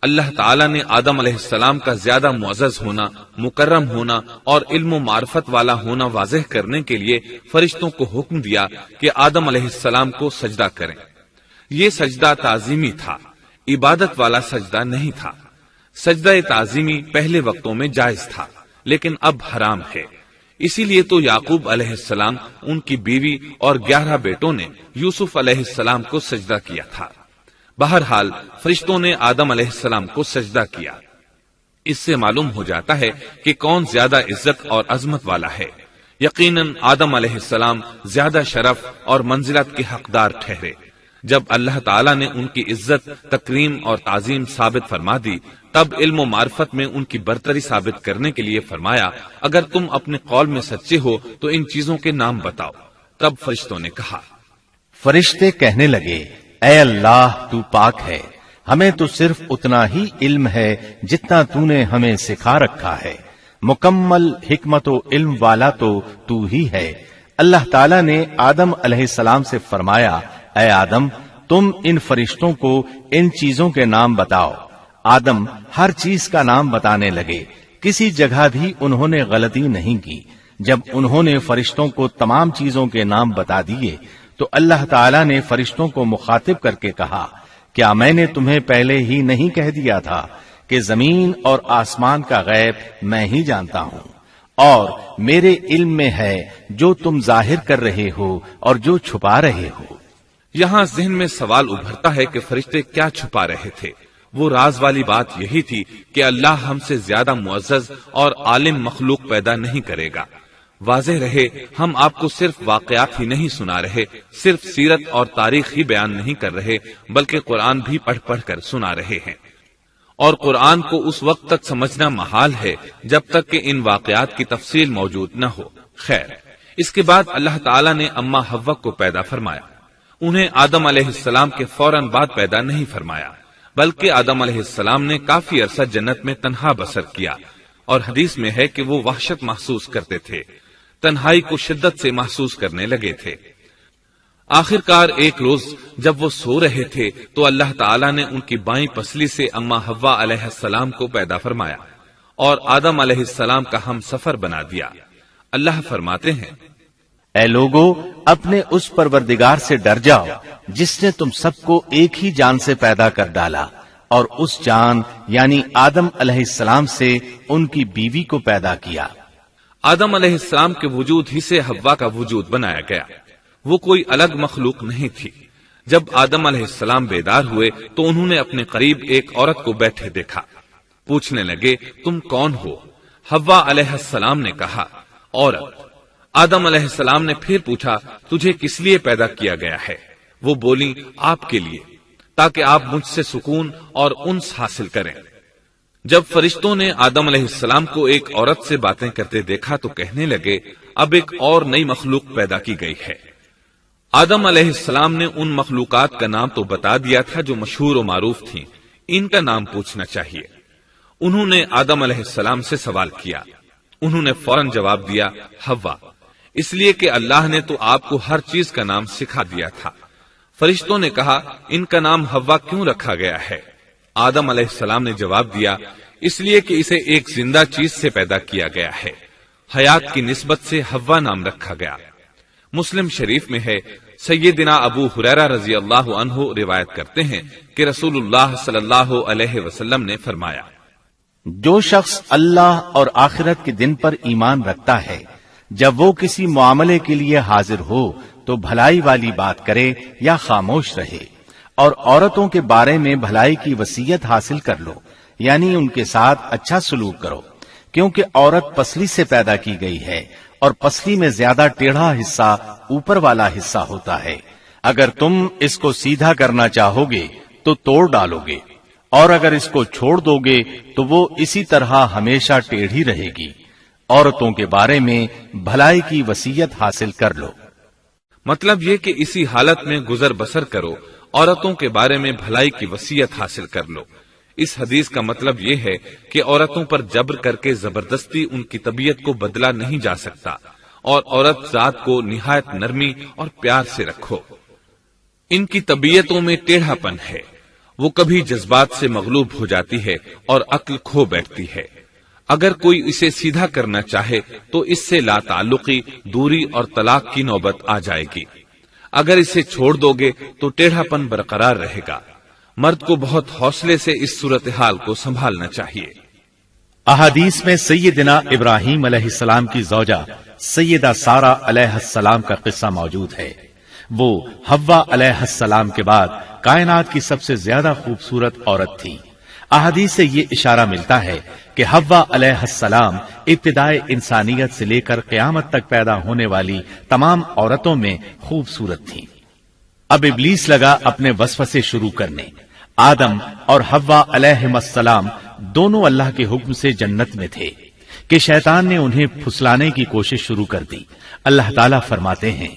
اللہ تعالیٰ نے آدم علیہ السلام کا زیادہ معزز ہونا، مکرم ہونا اور علم و معرفت والا ہونا واضح کرنے کے لیے فرشتوں کو حکم دیا کہ آدم علیہ السلام کو سجدہ کریں۔ یہ سجدہ تعظیمی تھا، عبادت والا سجدہ نہیں تھا۔ سجدہ تعظیمی پہلے وقتوں میں جائز تھا، لیکن اب حرام ہے۔ اسی لیے تو یعقوب علیہ السلام، ان کی بیوی اور 11 بیٹوں نے یوسف علیہ السلام کو سجدہ کیا تھا۔ بہرحال فرشتوں نے آدم علیہ السلام کو سجدہ کیا۔ اس سے معلوم ہو جاتا ہے کہ کون زیادہ عزت اور عظمت والا ہے۔ یقیناً آدم علیہ السلام زیادہ شرف اور منزلت کے حقدار ٹھہرے۔ جب اللہ تعالیٰ نے ان کی عزت، تکریم اور تعظیم ثابت فرما دی، تب علم و معرفت میں ان کی برتری ثابت کرنے کے لیے فرمایا، اگر تم اپنے قول میں سچے ہو تو ان چیزوں کے نام بتاؤ۔ تب فرشتوں نے کہا، فرشتے کہنے لگے، اے اللہ تو پاک ہے، ہمیں تو صرف اتنا ہی علم ہے جتنا تو نے ہمیں سکھا رکھا ہے، مکمل حکمت و علم والا تو ہی ہے۔ اللہ تعالیٰ نے آدم علیہ السلام سے فرمایا، اے آدم تم ان فرشتوں کو ان چیزوں کے نام بتاؤ۔ آدم ہر چیز کا نام بتانے لگے، کسی جگہ بھی انہوں نے غلطی نہیں کی۔ جب انہوں نے فرشتوں کو تمام چیزوں کے نام بتا دیے تو اللہ تعالیٰ نے فرشتوں کو مخاطب کر کے کہا، کیا میں نے تمہیں پہلے ہی نہیں کہہ دیا تھا کہ زمین اور آسمان کا غیب میں ہی جانتا ہوں، اور میرے علم میں ہے جو تم ظاہر کر رہے ہو اور جو چھپا رہے ہو۔ یہاں ذہن میں سوال ابھرتا ہے کہ فرشتے کیا چھپا رہے تھے؟ وہ راز والی بات یہی تھی کہ اللہ ہم سے زیادہ معزز اور عالم مخلوق پیدا نہیں کرے گا۔ واضح رہے، ہم آپ کو صرف واقعات ہی نہیں سنا رہے، صرف سیرت اور تاریخ ہی بیان نہیں کر رہے، بلکہ قرآن بھی پڑھ پڑھ کر سنا رہے ہیں۔ اور قرآن کو اس وقت تک سمجھنا محال ہے جب تک کہ ان واقعات کی تفصیل موجود نہ ہو۔ خیر، اس کے بعد اللہ تعالیٰ نے اما حوا کو پیدا فرمایا۔ انہیں آدم علیہ السلام کے فوراً بعد پیدا نہیں فرمایا، بلکہ آدم علیہ السلام نے کافی عرصہ جنت میں تنہا بسر کیا، اور حدیث میں ہے کہ وہ وحشت محسوس کرتے تھے، تنہائی کو شدت سے محسوس کرنے لگے تھے۔ آخر کار ایک روز جب وہ سو رہے تھے تو اللہ تعالیٰ نے ان کی بائیں پسلی سے اما حوا علیہ السلام کو پیدا فرمایا اور آدم علیہ السلام کا ہم سفر بنا دیا۔ اللہ فرماتے ہیں، اے لوگو اپنے اس پروردگار سے ڈر جاؤ جس نے تم سب کو ایک ہی جان سے پیدا کر ڈالا، اور اس جان یعنی آدم علیہ السلام سے ان کی بیوی کو پیدا کیا۔ آدم علیہ السلام کے وجود ہی سے حوا کا وجود بنایا گیا، وہ کوئی الگ مخلوق نہیں تھی۔ جب آدم علیہ السلام بیدار ہوئے تو انہوں نے اپنے قریب ایک عورت کو بیٹھے دیکھا۔ پوچھنے لگے، تم کون ہو؟ حوا علیہ السلام نے کہا، عورت۔ آدم علیہ السلام نے پھر پوچھا، تجھے کس لیے پیدا کیا گیا ہے؟ وہ بولی، آپ کے لیے، تاکہ آپ مجھ سے سکون اور انس حاصل کریں۔ جب فرشتوں نے آدم علیہ السلام کو ایک عورت سے باتیں کرتے دیکھا تو کہنے لگے، اب ایک اور نئی مخلوق پیدا کی گئی ہے۔ آدم علیہ السلام نے ان مخلوقات کا نام تو بتا دیا تھا جو مشہور و معروف تھیں، ان کا نام پوچھنا چاہیے۔ انہوں نے آدم علیہ السلام سے سوال کیا، انہوں نے فوراً جواب دیا، حوا، اس لیے کہ اللہ نے تو آپ کو ہر چیز کا نام سکھا دیا تھا۔ فرشتوں نے کہا، ان کا نام حوا کیوں رکھا گیا ہے؟ آدم علیہ السلام نے جواب دیا، اس لیے کہ اسے ایک زندہ چیز سے پیدا کیا گیا ہے، حیات کی نسبت سے حوا نام رکھا گیا۔ مسلم شریف میں ہے، سیدنا ابو ہریرہ رضی اللہ عنہ روایت کرتے ہیں کہ رسول اللہ صلی اللہ علیہ وسلم نے فرمایا، جو شخص اللہ اور آخرت کے دن پر ایمان رکھتا ہے، جب وہ کسی معاملے کے لیے حاضر ہو تو بھلائی والی بات کرے یا خاموش رہے، اور عورتوں کے بارے میں بھلائی کی وصیت حاصل کر لو، یعنی ان کے ساتھ اچھا سلوک کرو، کیونکہ عورت پسلی سے پیدا کی گئی ہے، اور پسلی میں زیادہ ٹیڑھا حصہ اوپر والا حصہ ہوتا ہے۔ اگر تم اس کو سیدھا کرنا چاہو گے تو توڑ ڈالو گے، اور اگر اس کو چھوڑ دو گے تو وہ اسی طرح ہمیشہ ٹیڑھی رہے گی۔ عورتوں کے بارے میں بھلائی کی وصیت حاصل کر لو۔ مطلب یہ کہ اسی حالت میں گزر بسر کرو، عورتوں کے بارے میں بھلائی کی وصیت حاصل کر لو۔ اس حدیث کا مطلب یہ ہے کہ عورتوں پر جبر کر کے زبردستی ان کی طبیعت کو بدلا نہیں جا سکتا، اور عورت ذات کو نہایت نرمی اور پیار سے رکھو۔ ان کی طبیعتوں میں ٹیڑھا پن ہے، وہ کبھی جذبات سے مغلوب ہو جاتی ہے اور عقل کھو بیٹھتی ہے۔ اگر کوئی اسے سیدھا کرنا چاہے تو اس سے لا تعلقی، دوری اور طلاق کی نوبت آ جائے گی۔ اگر اسے چھوڑ دو گے تو ٹیڑھا پن برقرار رہے گا۔ مرد کو بہت حوصلے سے اس صورتحال کو سنبھالنا چاہیے۔ احادیث میں سیدنا ابراہیم علیہ السلام کی زوجہ سیدہ سارہ علیہ السلام کا قصہ موجود ہے۔ وہ حوا علیہ السلام کے بعد کائنات کی سب سے زیادہ خوبصورت عورت تھی۔ احادیث سے یہ اشارہ ملتا ہے کہ حوا علیہ السلام ابتدائے انسانیت سے لے کر قیامت تک پیدا ہونے والی تمام عورتوں میں خوبصورت تھیں۔ اب ابلیس لگا اپنے وسوسے شروع کرنے۔ آدم اور حوا علیہ السلام دونوں اللہ کے حکم سے جنت میں تھے کہ شیطان نے انہیں پھسلانے کی کوشش شروع کر دی۔ اللہ تعالیٰ فرماتے ہیں،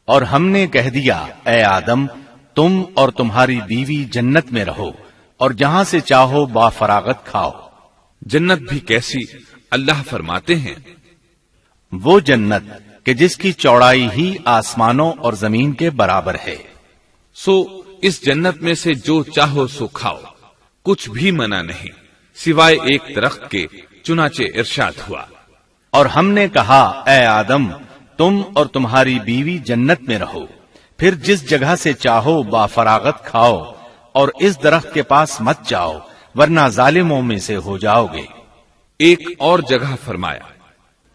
اور ہم نے کہہ دیا اے آدم تم اور تمہاری بیوی جنت میں رہو اور جہاں سے چاہو با فراغت کھاؤ۔ جنت بھی کیسی؟ اللہ فرماتے ہیں، وہ جنت کہ جس کی چوڑائی ہی آسمانوں اور زمین کے برابر ہے۔ سو اس جنت میں سے جو چاہو سو کھاؤ، کچھ بھی منع نہیں سوائے ایک درخت کے، چنانچہ ارشاد ہوا، اور ہم نے کہا اے آدم تم اور تمہاری بیوی جنت میں رہو، پھر جس جگہ سے چاہو با فراغت کھاؤ اور اس درخت کے پاس مت جاؤ ورنہ ظالموں میں سے ہو جاؤ گے۔ ایک اور جگہ فرمایا،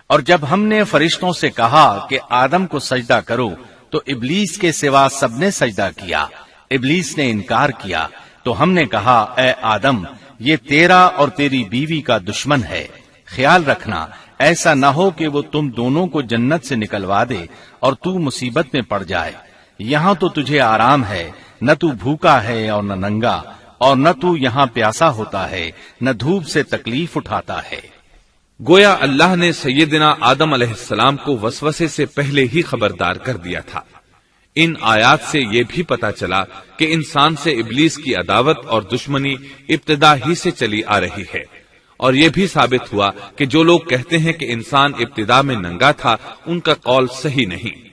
اور جب ہم نے فرشتوں سے کہا کہ آدم کو سجدہ کرو تو ابلیس کے سوا سب نے سجدہ کیا۔ ابلیس نے انکار کیا تو ہم نے کہا اے آدم یہ تیرا اور تیری بیوی کا دشمن ہے، خیال رکھنا ایسا نہ ہو کہ وہ تم دونوں کو جنت سے نکلوا دے اور تو مصیبت میں پڑ جائے۔ یہاں تو تجھے آرام ہے، نہ تو بھوکا ہے اور نہ ننگا، اور نہ تو یہاں پیاسا ہوتا ہے، نہ دھوپ سے تکلیف اٹھاتا ہے۔ گویا اللہ نے سیدنا آدم علیہ السلام کو وسوسے سے پہلے ہی خبردار کر دیا تھا۔ ان آیات سے یہ بھی پتا چلا کہ انسان سے ابلیس کی عداوت اور دشمنی ابتدا ہی سے چلی آ رہی ہے، اور یہ بھی ثابت ہوا کہ جو لوگ کہتے ہیں کہ انسان ابتدا میں ننگا تھا ان کا قول صحیح نہیں،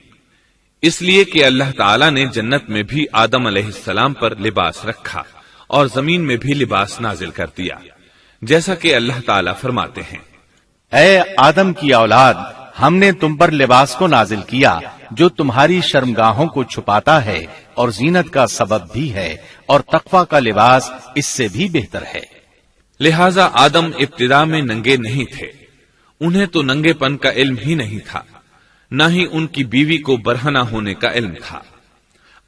اس لیے کہ اللہ تعالیٰ نے جنت میں بھی آدم علیہ السلام پر لباس رکھا اور زمین میں بھی لباس نازل کر دیا، جیسا کہ اللہ تعالیٰ فرماتے ہیں، اے آدم کی اولاد ہم نے تم پر لباس کو نازل کیا جو تمہاری شرمگاہوں کو چھپاتا ہے اور زینت کا سبب بھی ہے، اور تقوی کا لباس اس سے بھی بہتر ہے۔ لہذا آدم ابتدا میں ننگے نہیں تھے، انہیں تو ننگے پن کا علم ہی نہیں تھا، نہ ہی ان کی بیوی کو برہنہ ہونے کا علم تھا۔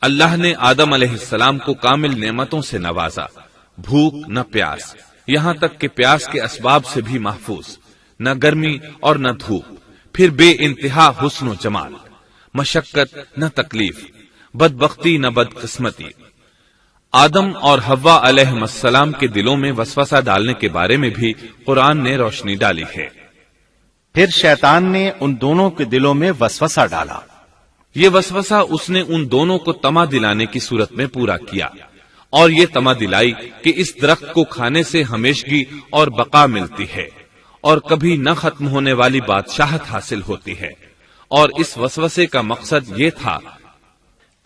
اللہ نے آدم علیہ السلام کو کامل نعمتوں سے نوازا، بھوک نہ پیاس، یہاں تک کہ پیاس کے اسباب سے بھی محفوظ، نہ گرمی اور نہ دھوپ، پھر بے انتہا حسن و جمال، مشقت نہ تکلیف، بدبختی نہ بدقسمتی۔ آدم اور حوا علیہ السلام کے دلوں میں وسوسہ ڈالنے کے بارے میں بھی قرآن نے روشنی ڈالی ہے۔ پھر شیطان نے ان دونوں کے دلوں میں وسوسہ ڈالا۔ یہ وسوسہ اس نے ان دونوں کو طمع دلانے کی صورت میں پورا کیا، اور یہ طمع دلائی کہ اس درخت کو کھانے سے ہمیشگی اور بقا ملتی ہے اور کبھی نہ ختم ہونے والی بادشاہت حاصل ہوتی ہے، اور اس وسوسے کا مقصد یہ تھا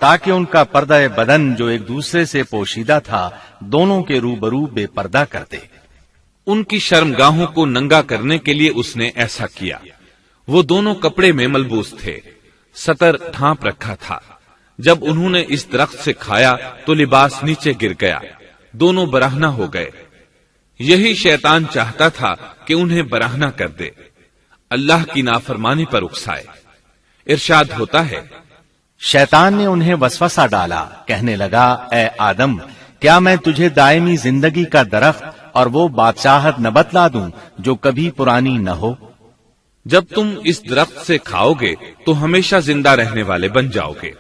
تاکہ ان کا پردہ بدن جو ایک دوسرے سے پوشیدہ تھا دونوں کے روبرو بے پردہ کر دے۔ ان کی شرمگاہوں کو ننگا کرنے کے لیے اس نے ایسا کیا۔ وہ دونوں کپڑے میں ملبوس تھے، ستر ڈھانپ رکھا تھا۔ جب انہوں نے اس درخت سے کھایا تو لباس نیچے گر گیا، دونوں برہنہ ہو گئے۔ یہی شیطان چاہتا تھا کہ انہیں برہنہ کر دے، اللہ کی نافرمانی پر اکسائے۔ ارشاد ہوتا ہے، شیطان نے انہیں وسوسہ ڈالا، کہنے لگا اے آدم کیا میں تجھے دائمی زندگی کا درخت اور وہ بادشاہت نہ بتلا دوں جو کبھی پرانی نہ ہو؟ جب تم اس درخت سے کھاؤ گے تو ہمیشہ زندہ رہنے والے بن جاؤ گے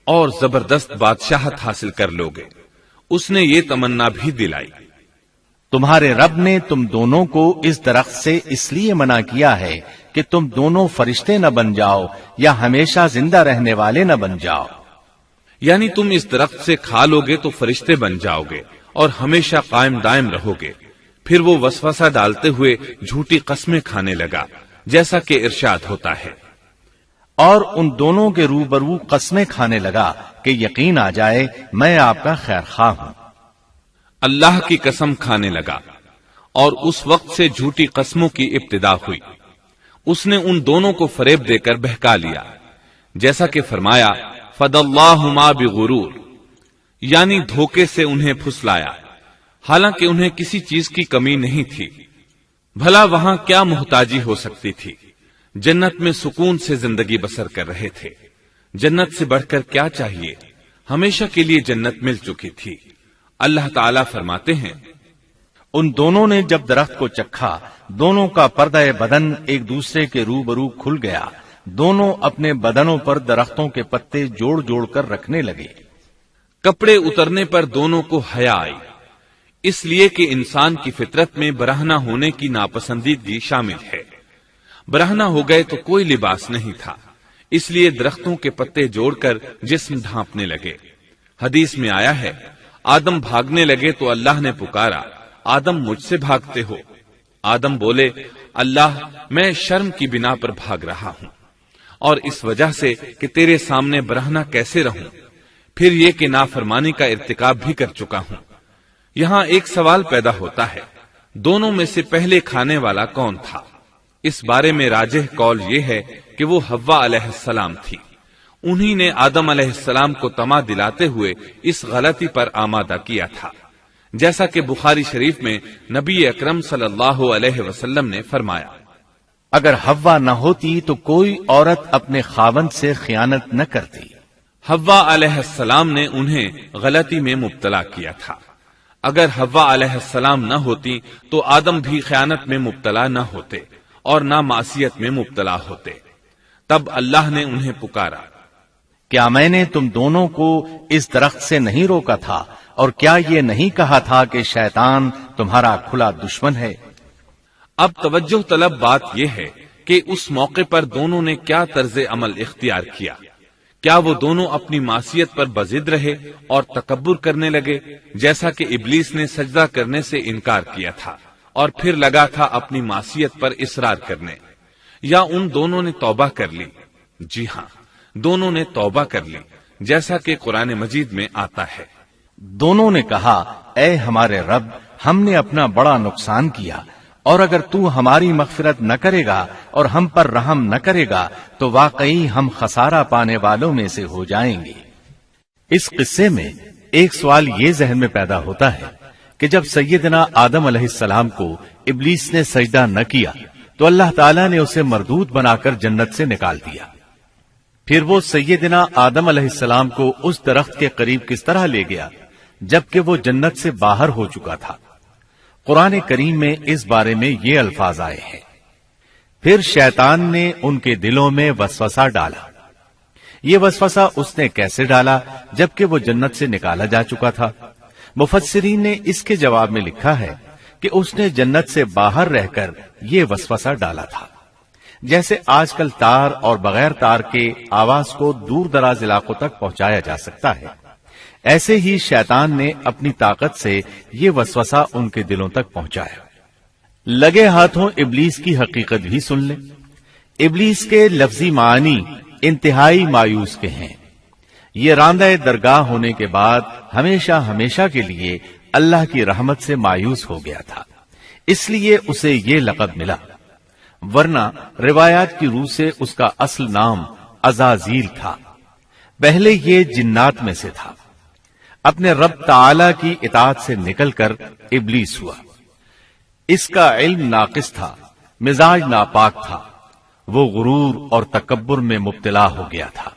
اور زبردست بادشاہت حاصل کر لو گے۔ اس نے یہ تمنا بھی دلائی۔ تمہارے رب نے تم دونوں کو اس درخت سے اس لیے منع کیا ہے کہ تم دونوں فرشتے نہ بن جاؤ یا ہمیشہ زندہ رہنے والے نہ بن جاؤ۔ یعنی تم اس درخت سے کھا لو گے تو فرشتے بن جاؤ گے اور ہمیشہ قائم دائم رہو گے۔ پھر وہ وسوسہ ڈالتے ہوئے جھوٹی قسمیں کھانے لگا، جیسا کہ ارشاد ہوتا ہے، اور ان دونوں کے روبرو قسمیں کھانے لگا کہ یقین آ جائے میں آپ کا خیر خواہ ہوں۔ اللہ کی قسم کھانے لگا اور اس وقت سے جھوٹی قسموں کی ابتدا ہوئی۔ اس نے ان دونوں کو فریب دے کر بہکا لیا، جیسا کہ فرمایا فَدَلَّاهُمَا بِغُرُورٍ، یعنی دھوکے سے انہیں پھسلایا، حالانکہ انہیں کسی چیز کی کمی نہیں تھی۔ بھلا وہاں کیا محتاجی ہو سکتی تھی؟ جنت میں سکون سے زندگی بسر کر رہے تھے۔ جنت سے بڑھ کر کیا چاہیے؟ ہمیشہ کے لیے جنت مل چکی تھی۔ اللہ تعالیٰ فرماتے ہیں، ان دونوں نے جب درخت کو چکھا، دونوں کا پردہ بدن ایک دوسرے کے روبرو کھل گیا، دونوں اپنے بدنوں پر درختوں کے پتے جوڑ جوڑ کر رکھنے لگے۔ کپڑے اترنے پر دونوں کو حیا آئی، اس لیے کہ انسان کی فطرت میں برہنہ ہونے کی ناپسندیدگی شامل ہے۔ برہنہ ہو گئے تو کوئی لباس نہیں تھا، اس لیے درختوں کے پتے جوڑ کر جسم ڈھانپنے لگے۔ حدیث میں آیا ہے، آدم بھاگنے لگے تو اللہ نے پکارا، آدم مجھ سے بھاگتے ہو؟ آدم بولے، اللہ میں شرم کی بنا پر بھاگ رہا ہوں، اور اس وجہ سے کہ تیرے سامنے برہنہ کیسے رہوں، پھر یہ کہ نافرمانی کا ارتکاب بھی کر چکا ہوں۔ یہاں ایک سوال پیدا ہوتا ہے، دونوں میں سے پہلے کھانے والا کون تھا؟ اس بارے میں راجح قول یہ ہے کہ وہ حوا علیہ السلام تھی۔ انہی نے آدم علیہ السلام کو طمع دلاتے ہوئے اس غلطی پر آمادہ کیا تھا، جیسا کہ بخاری شریف میں نبی اکرم صلی اللہ علیہ وسلم نے فرمایا، اگر حوا نہ ہوتی تو کوئی عورت اپنے خاوند سے خیانت نہ کرتی۔ حوا علیہ السلام نے انہیں غلطی میں مبتلا کیا تھا۔ اگر حوا علیہ السلام نہ ہوتی تو آدم بھی خیانت میں مبتلا نہ ہوتے اور نہ معصیت میں مبتلا ہوتے۔ تب اللہ نے انہیں پکارا، کیا میں نے تم دونوں کو اس درخت سے نہیں روکا تھا، اور کیا یہ نہیں کہا تھا کہ شیطان تمہارا کھلا دشمن ہے؟ اب توجہ طلب بات یہ ہے کہ اس موقع پر دونوں نے کیا طرز عمل اختیار کیا۔ کیا وہ دونوں اپنی معصیت پر بضد رہے اور تکبر کرنے لگے، جیسا کہ ابلیس نے سجدہ کرنے سے انکار کیا تھا اور پھر لگا تھا اپنی معصیت پر اصرار کرنے، یا ان دونوں نے توبہ کر لی؟ جی ہاں، دونوں نے توبہ کر لی، جیسا کہ قرآن مجید میں آتا ہے، دونوں نے کہا، اے ہمارے رب، ہم نے اپنا بڑا نقصان کیا، اور اگر تو ہماری مغفرت نہ کرے گا اور ہم پر رحم نہ کرے گا تو واقعی ہم خسارہ پانے والوں میں سے ہو جائیں گے۔ اس قصے میں ایک سوال یہ ذہن میں پیدا ہوتا ہے کہ جب سیدنا آدم علیہ السلام کو ابلیس نے سجدہ نہ کیا تو اللہ تعالیٰ نے اسے مردود بنا کر جنت سے نکال دیا، پھر وہ سیدنا آدم علیہ السلام کو اس درخت کے قریب کس طرح لے گیا جبکہ وہ جنت سے باہر ہو چکا تھا؟ قرآن کریم میں اس بارے میں یہ الفاظ آئے ہیں، پھر شیطان نے ان کے دلوں میں وسوسہ ڈالا۔ یہ وسوسہ اس نے کیسے ڈالا جبکہ وہ جنت سے نکالا جا چکا تھا؟ مفسرین نے اس کے جواب میں لکھا ہے کہ اس نے جنت سے باہر رہ کر یہ وسوسہ ڈالا تھا، جیسے آج کل تار اور بغیر تار کے آواز کو دور دراز علاقوں تک پہنچایا جا سکتا ہے، ایسے ہی شیطان نے اپنی طاقت سے یہ وسوسہ ان کے دلوں تک پہنچایا۔ لگے ہاتھوں ابلیس کی حقیقت بھی سن لیں۔ ابلیس کے لفظی معنی انتہائی مایوس کے ہیں۔ یہ راندہ درگاہ ہونے کے بعد ہمیشہ ہمیشہ کے لیے اللہ کی رحمت سے مایوس ہو گیا تھا، اس لیے اسے یہ لقب ملا، ورنہ روایات کی روح سے اس کا اصل نام عزازیل تھا۔ پہلے یہ جنات میں سے تھا، اپنے رب تعالی کی اطاعت سے نکل کر ابلیس ہوا۔ اس کا علم ناقص تھا، مزاج ناپاک تھا، وہ غرور اور تکبر میں مبتلا ہو گیا تھا۔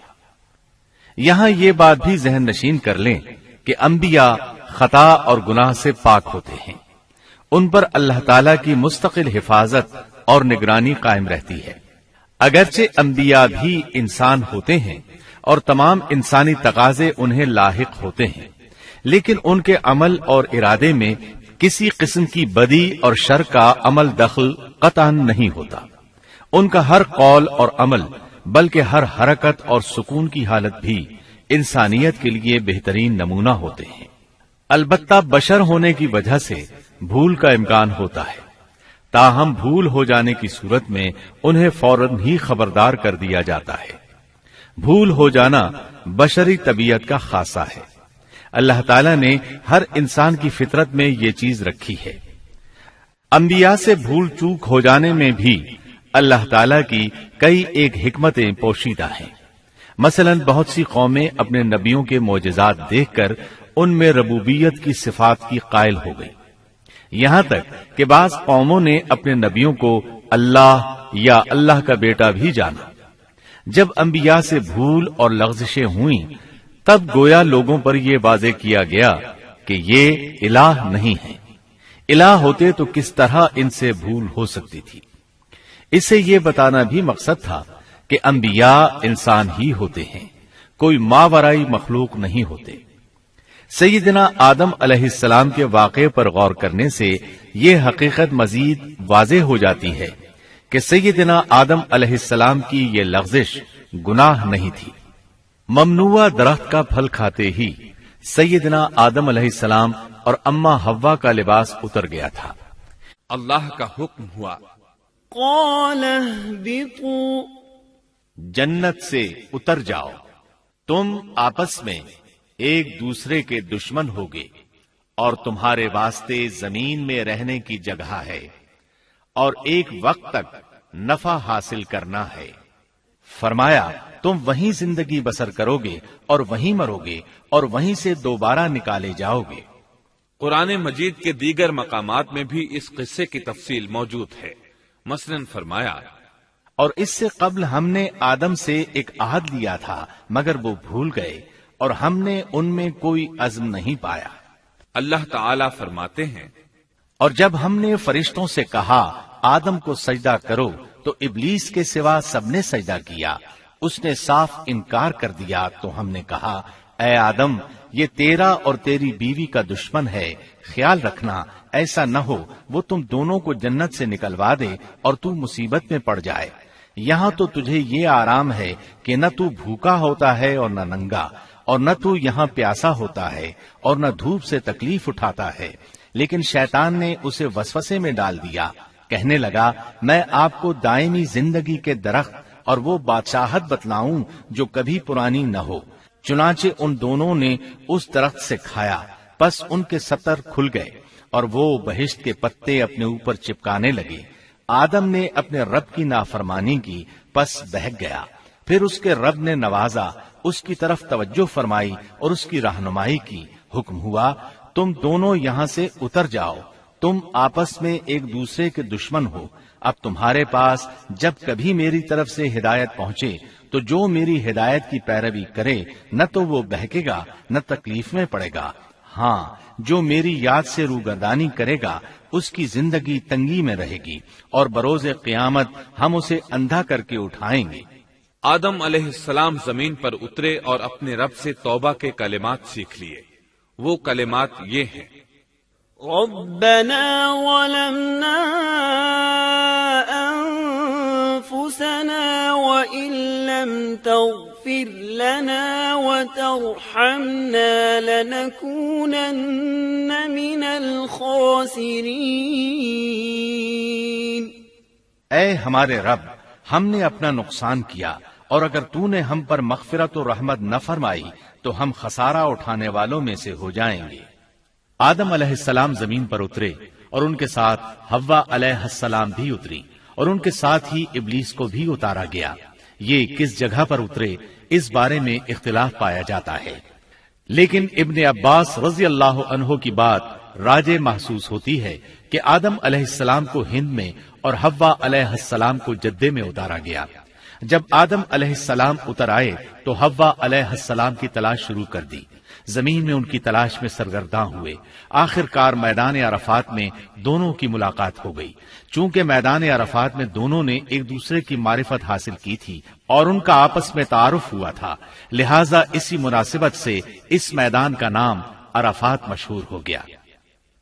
یہاں یہ بات بھی ذہن نشین کر لیں کہ انبیاء خطا اور گناہ سے پاک ہوتے ہیں، ان پر اللہ تعالی کی مستقل حفاظت اور نگرانی قائم رہتی ہے۔ اگرچہ انبیاء بھی انسان ہوتے ہیں اور تمام انسانی تقاضے انہیں لاحق ہوتے ہیں، لیکن ان کے عمل اور ارادے میں کسی قسم کی بدی اور شر کا عمل دخل قطعاً نہیں ہوتا۔ ان کا ہر قول اور عمل بلکہ ہر حرکت اور سکون کی حالت بھی انسانیت کے لیے بہترین نمونہ ہوتے ہیں۔ البتہ بشر ہونے کی وجہ سے بھول کا امکان ہوتا ہے، تاہم بھول ہو جانے کی صورت میں انہیں فوراً ہی خبردار کر دیا جاتا ہے۔ بھول ہو جانا بشری طبیعت کا خاصہ ہے۔ اللہ تعالیٰ نے ہر انسان کی فطرت میں یہ چیز رکھی ہے۔ انبیاء سے بھول چوک ہو جانے میں بھی اللہ تعالیٰ کی کئی ایک حکمتیں پوشیدہ ہیں۔ مثلا بہت سی قومیں اپنے نبیوں کے معجزات دیکھ کر ان میں ربوبیت کی صفات کی قائل ہو گئی، یہاں تک کہ بعض قوموں نے اپنے نبیوں کو اللہ یا اللہ کا بیٹا بھی جانا۔ جب انبیاء سے بھول اور لغزشیں ہوئیں تب گویا لوگوں پر یہ واضح کیا گیا کہ یہ الہ نہیں ہے۔ الہ ہوتے تو کس طرح ان سے بھول ہو سکتی تھی۔ اس سے یہ بتانا بھی مقصد تھا کہ انبیاء انسان ہی ہوتے ہیں، کوئی ماورائی مخلوق نہیں ہوتے۔ سیدنا آدم علیہ السلام کے واقعے پر غور کرنے سے یہ حقیقت مزید واضح ہو جاتی ہے کہ سیدنا آدم علیہ السلام کی یہ لغزش گناہ نہیں تھی۔ ممنوع درخت کا پھل کھاتے ہی سیدنا آدم علیہ السلام اور اماں حوا کا لباس اتر گیا تھا۔ اللہ کا حکم ہوا، قال اهبطوا، جنت سے اتر جاؤ، تم آپس میں ایک دوسرے کے دشمن ہوگے اور تمہارے واسطے زمین میں رہنے کی جگہ ہے اور ایک وقت تک نفع حاصل کرنا ہے۔ فرمایا تم وہیں زندگی بسر کرو گے اور وہیں مرو گے اور وہیں سے دوبارہ نکالے جاؤ گے۔ قرآن مجید کے دیگر مقامات میں بھی اس قصے کی تفصیل موجود ہے۔ مثلاً فرمایا، اور اس سے قبل ہم نے آدم سے ایک عہد لیا تھا مگر وہ بھول گئے اور ہم نے ان میں کوئی عزم نہیں پایا۔ اللہ تعالی فرماتے ہیں، اور جب ہم نے فرشتوں سے کہا آدم کو سجدہ کرو تو ابلیس کے سوا سب نے سجدہ کیا، اس نے صاف انکار کر دیا۔ تو ہم نے کہا اے آدم، یہ تیرا اور تیری بیوی کا دشمن ہے، خیال رکھنا ایسا نہ ہو وہ تم دونوں کو جنت سے نکلوا دے اور تو مصیبت میں پڑ جائے۔ یہاں تو تجھے یہ آرام ہے کہ نہ تو بھوکا ہوتا ہے اور نہ ننگا، اور نہ تو یہاں پیاسا ہوتا ہے اور نہ دھوپ سے تکلیف اٹھاتا ہے۔ لیکن شیطان نے اسے وسوسے میں ڈال دیا، کہنے لگا میں آپ کو دائمی زندگی کے درخت اور وہ بادشاہت بتلاؤں جو کبھی پرانی نہ ہو۔ چنانچہ ان دونوں نے اس درخت سے کھایا، پس ان کے ستر کھل گئے اور وہ بہشت کے پتے اپنے اوپر چپکانے لگے۔ آدم نے اپنے رب کی نافرمانی کی، پس بہک گیا۔ پھر اس کے رب نے نوازا، اس کی طرف توجہ فرمائی اور اس کی رہنمائی کی۔ حکم ہوا تم دونوں یہاں سے اتر جاؤ، تم آپس میں ایک دوسرے کے دشمن ہو۔ اب تمہارے پاس جب کبھی میری طرف سے ہدایت پہنچے تو جو میری ہدایت کی پیروی کرے نہ تو وہ بہکے گا نہ تکلیف میں پڑے گا، ہاں جو میری یاد سے روگردانی کرے گا اس کی زندگی تنگی میں رہے گی اور بروز قیامت ہم اسے اندھا کر کے اٹھائیں گے۔ آدم علیہ السلام زمین پر اترے اور اپنے رب سے توبہ کے کلمات سیکھ لیے۔ وہ کلمات یہ ہیں، ربنا ظلمنا أنفسنا وإن لم تغفر لنا وترحمنا لنكونن من الخاسرين۔ اے ہمارے رب، ہم نے اپنا نقصان کیا اور اگر تو نے ہم پر مغفرت و رحمت نہ فرمائی تو ہم خسارہ اٹھانے والوں میں سے ہو جائیں گے۔ آدم علیہ السلام زمین پر اترے اور ان کے ساتھ حوا علیہ السلام بھی اتری اور ان کے ساتھ ہی ابلیس کو بھی اتارا گیا۔ یہ کس جگہ پر اترے اس بارے میں اختلاف پایا جاتا ہے، لیکن ابن عباس رضی اللہ عنہ کی بات راجح محسوس ہوتی ہے کہ آدم علیہ السلام کو ہند میں اور حوا علیہ السلام کو جدے میں اتارا گیا۔ جب آدم علیہ السلام اتر آئے تو حوا علیہ السلام کی تلاش شروع کر دی، زمین میں ان کی تلاش میں سرگرداں ہوئے۔ آخر کار میدان عرفات میں دونوں کی ملاقات ہو گئی۔ چونکہ میدان عرفات میں دونوں نے ایک دوسرے کی معرفت حاصل کی تھی اور ان کا آپس میں تعارف ہوا تھا، لہذا اسی مناسبت سے اس میدان کا نام عرفات مشہور ہو گیا۔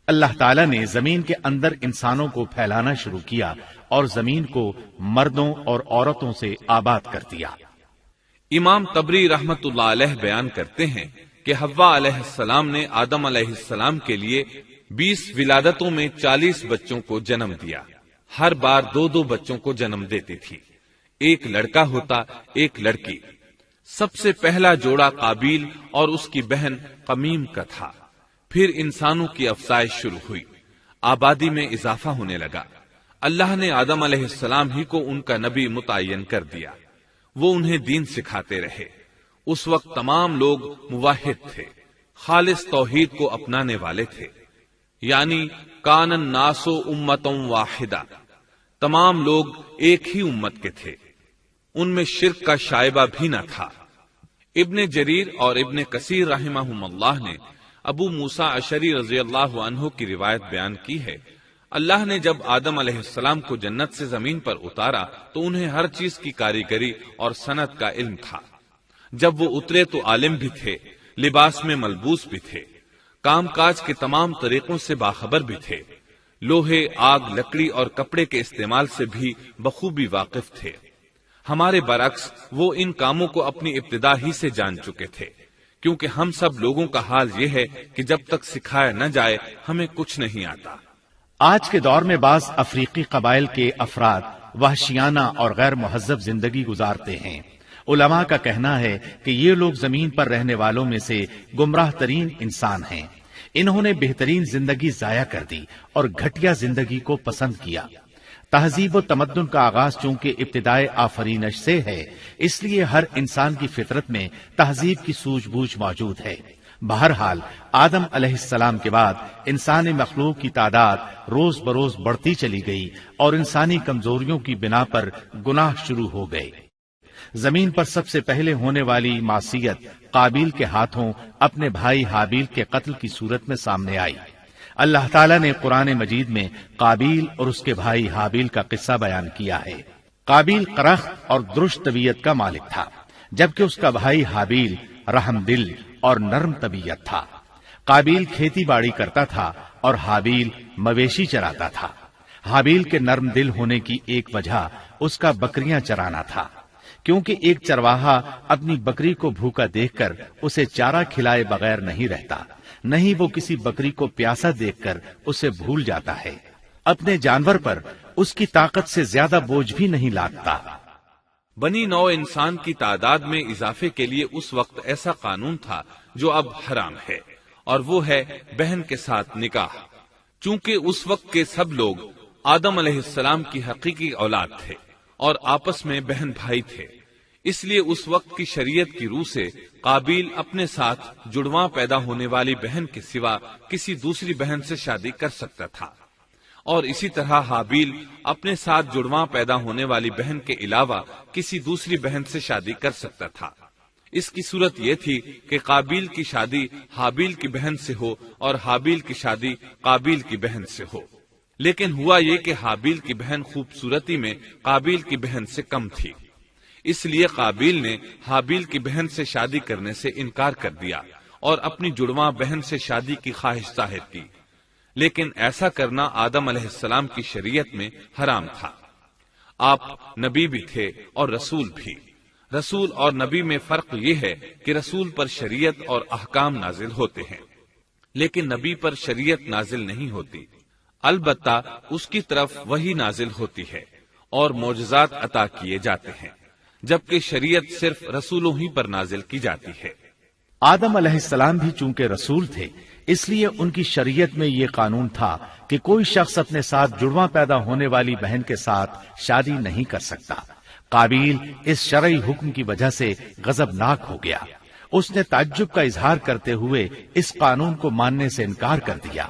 اللہ تعالیٰ نے زمین کے اندر انسانوں کو پھیلانا شروع کیا اور زمین کو مردوں اور عورتوں سے آباد کر دیا۔ امام طبری رحمت اللہ علیہ بیان کرتے ہیں کہ حوا علیہ السلام نے آدم علیہ السلام کے لیے 20 ولادتوں میں 40 بچوں کو جنم دیا۔ ہر بار 2 بچوں کو جنم دیتی تھی، ایک لڑکا ہوتا ایک لڑکی۔ سب سے پہلا جوڑا قابیل اور اس کی بہن قمیم کا تھا۔ پھر انسانوں کی افزائش شروع ہوئی، آبادی میں اضافہ ہونے لگا۔ اللہ نے آدم علیہ السلام ہی کو ان کا نبی متعین کر دیا، وہ انہیں دین سکھاتے رہے۔ اس وقت تمام لوگ موحد تھے، خالص توحید کو اپنانے والے تھے، یعنی کان الناس امۃ واحدہ، تمام لوگ ایک ہی امت کے تھے، ان میں شرک کا شائبہ بھی نہ تھا۔ ابن جریر اور ابن کثیر رحمہم اللہ نے ابو موسیٰ اشعری رضی اللہ عنہ کی روایت بیان کی ہے، اللہ نے جب آدم علیہ السلام کو جنت سے زمین پر اتارا تو انہیں ہر چیز کی کاریگری اور صنعت کا علم تھا۔ جب وہ اترے تو عالم بھی تھے، لباس میں ملبوس بھی تھے، کام کاج کے تمام طریقوں سے باخبر بھی تھے، لوہے، آگ، لکڑی اور کپڑے کے استعمال سے بھی بخوبی واقف تھے۔ ہمارے برعکس وہ ان کاموں کو اپنی ابتدا ہی سے جان چکے تھے، کیونکہ ہم سب لوگوں کا حال یہ ہے کہ جب تک سکھایا نہ جائے ہمیں کچھ نہیں آتا۔ آج کے دور میں بعض افریقی قبائل کے افراد وحشیانہ اور غیر مہذب زندگی گزارتے ہیں۔ علماء کا کہنا ہے کہ یہ لوگ زمین پر رہنے والوں میں سے گمراہ ترین انسان ہیں۔ انہوں نے بہترین زندگی ضائع کر دی اور گھٹیا زندگی کو پسند کیا۔ تہذیب و تمدن کا آغاز چونکہ ابتدائے آفرینش سے ہے، اس لیے ہر انسان کی فطرت میں تہذیب کی سوجھ بوجھ موجود ہے۔ بہرحال آدم علیہ السلام کے بعد انسانی مخلوق کی تعداد روز بروز بڑھتی چلی گئی اور انسانی کمزوریوں کی بنا پر گناہ شروع ہو گئے۔ زمین پر سب سے پہلے ہونے والی معصیت قابیل کے ہاتھوں اپنے بھائی حابیل کے قتل کی صورت میں سامنے آئی۔ اللہ تعالیٰ نے قرآن مجید میں قابیل اور اس کے بھائی حابیل کا قصہ بیان کیا ہے۔ قابیل قرخت اور درشت طبیعت کا مالک تھا، جبکہ اس کا بھائی حابیل رحم دل اور نرم طبیعت تھا۔ قابیل کھیتی باڑی کرتا تھا اور حابیل مویشی چراتا تھا۔ حابیل کے نرم دل ہونے کی ایک وجہ اس کا بکریاں چرانا تھا، کیونکہ ایک چرواہا اپنی بکری کو بھوکا دیکھ کر اسے چارہ کھلائے بغیر نہیں رہتا، نہیں وہ کسی بکری کو پیاسا دیکھ کر اسے بھول جاتا ہے۔ اپنے جانور پر اس کی طاقت سے زیادہ بوجھ بھی نہیں لادتا۔ بنی نوع انسان کی تعداد میں اضافے کے لیے اس وقت ایسا قانون تھا جو اب حرام ہے، اور وہ ہے بہن کے ساتھ نکاح۔ چونکہ اس وقت کے سب لوگ آدم علیہ السلام کی حقیقی اولاد تھے اور آپس میں بہن بھائی تھے، اس لیے اس وقت کی شریعت کی روح سے قابیل اپنے ساتھ جڑواں پیدا ہونے والی بہن کے سوا کسی دوسری بہن سے شادی کر سکتا تھا، اور اسی طرح حابیل اپنے ساتھ جڑواں پیدا ہونے والی بہن کے علاوہ کسی دوسری بہن سے شادی کر سکتا تھا۔ اس کی صورت یہ تھی کہ قابیل کی شادی حابیل کی بہن سے ہو اور حابیل کی شادی قابیل کی بہن سے ہو، لیکن ہوا یہ کہ حابیل کی بہن خوبصورتی میں قابیل کی بہن سے کم تھی، اس لیے قابیل نے حابیل کی بہن سے شادی کرنے سے انکار کر دیا اور اپنی جڑواں بہن سے شادی کی خواہش ظاہر کی، لیکن ایسا کرنا آدم علیہ السلام کی شریعت میں حرام تھا۔ آپ نبی بھی تھے اور رسول بھی۔ رسول اور نبی میں فرق یہ ہے کہ رسول پر شریعت اور احکام نازل ہوتے ہیں، لیکن نبی پر شریعت نازل نہیں ہوتی، البتہ اس کی طرف وحی نازل ہوتی ہے اور معجزات عطا کیے جاتے ہیں، جبکہ شریعت صرف رسولوں ہی پر نازل کی جاتی ہے۔ آدم علیہ السلام بھی چونکہ رسول تھے، اس لیے ان کی شریعت میں یہ قانون تھا کہ کوئی شخص اپنے ساتھ جڑواں پیدا ہونے والی بہن کے ساتھ شادی نہیں کر سکتا۔ قابیل اس شرعی حکم کی وجہ سے غضبناک ہو گیا، اس نے تعجب کا اظہار کرتے ہوئے اس قانون کو ماننے سے انکار کر دیا۔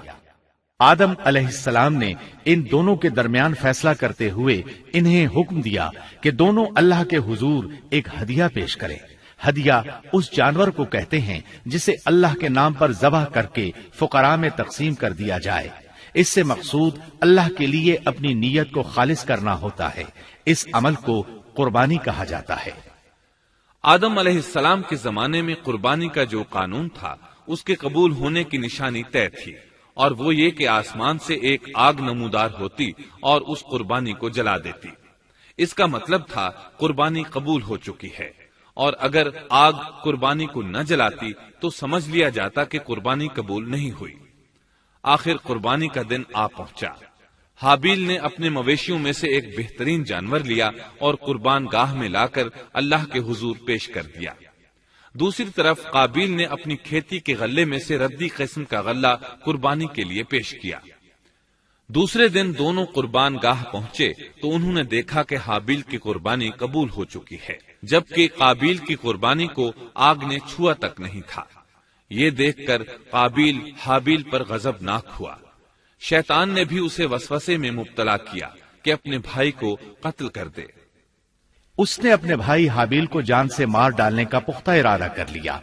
آدم علیہ السلام نے ان دونوں کے درمیان فیصلہ کرتے ہوئے انہیں حکم دیا کہ دونوں اللہ کے حضور ایک ہدیہ پیش کریں۔ ہدیہ اس جانور کو کہتے ہیں جسے اللہ کے نام پر ذبح کر کے فقراء میں تقسیم کر دیا جائے۔ اس سے مقصود اللہ کے لیے اپنی نیت کو خالص کرنا ہوتا ہے۔ اس عمل کو قربانی کہا جاتا ہے۔ آدم علیہ السلام کے زمانے میں قربانی کا جو قانون تھا اس کے قبول ہونے کی نشانی طے تھی، اور وہ یہ کہ آسمان سے ایک آگ نمودار ہوتی اور اس قربانی کو جلا دیتی۔ اس کا مطلب تھا قربانی قبول ہو چکی ہے، اور اگر آگ قربانی کو نہ جلاتی تو سمجھ لیا جاتا کہ قربانی قبول نہیں ہوئی۔ آخر قربانی کا دن آ پہنچا۔ حابیل نے اپنے مویشیوں میں سے ایک بہترین جانور لیا اور قربان گاہ میں لا کر اللہ کے حضور پیش کر دیا۔ دوسری طرف قابیل نے اپنی کھیتی کے غلے میں سے ردی قسم کا غلہ قربانی کے لیے پیش کیا۔ دوسرے دن دونوں قربان گاہ پہنچے تو انہوں نے دیکھا کہ حابیل کی قربانی قبول ہو چکی ہے، جبکہ قابیل کی قربانی کو آگ نے چھوا تک نہیں تھا۔ یہ دیکھ کر قابیل حابیل پر غضبناک ہوا۔ شیطان نے بھی اسے وسوسے میں مبتلا کیا کہ اپنے بھائی کو قتل کر دے۔ اس نے اپنے بھائی حابیل کو جان سے مار ڈالنے کا پختہ ارادہ کر لیا۔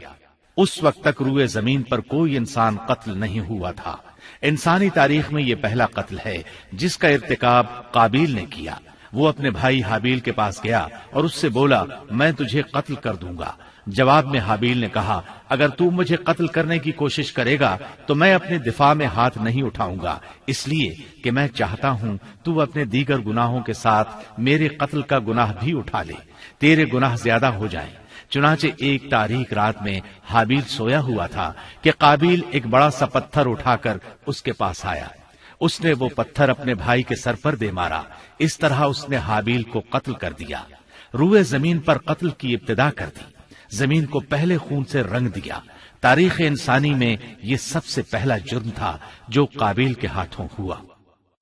اس وقت تک روئے زمین پر کوئی انسان قتل نہیں ہوا تھا۔ انسانی تاریخ میں یہ پہلا قتل ہے جس کا ارتکاب قابیل نے کیا۔ وہ اپنے بھائی حابیل کے پاس گیا اور اس سے بولا، میں تجھے قتل کر دوں گا۔ جواب میں حابیل نے کہا، اگر تو مجھے قتل کرنے کی کوشش کرے گا تو میں اپنے دفاع میں ہاتھ نہیں اٹھاؤں گا، اس لیے کہ میں چاہتا ہوں تو اپنے دیگر گناہوں کے ساتھ میرے قتل کا گناہ بھی اٹھا لے، تیرے گناہ زیادہ ہو جائیں۔ چنانچہ ایک تاریک رات میں حابیل سویا ہوا تھا کہ قابیل ایک بڑا سا پتھر اٹھا کر اس کے پاس آیا۔ اس نے وہ پتھر اپنے بھائی کے سر پر دے مارا۔ اس طرح اس نے حابیل کو قتل کر دیا، روئے زمین پر قتل کی ابتدا کر دی، زمین کو پہلے خون سے رنگ دیا۔ تاریخ انسانی میں یہ سب سے پہلا جرم تھا جو قابیل کے ہاتھوں ہوا۔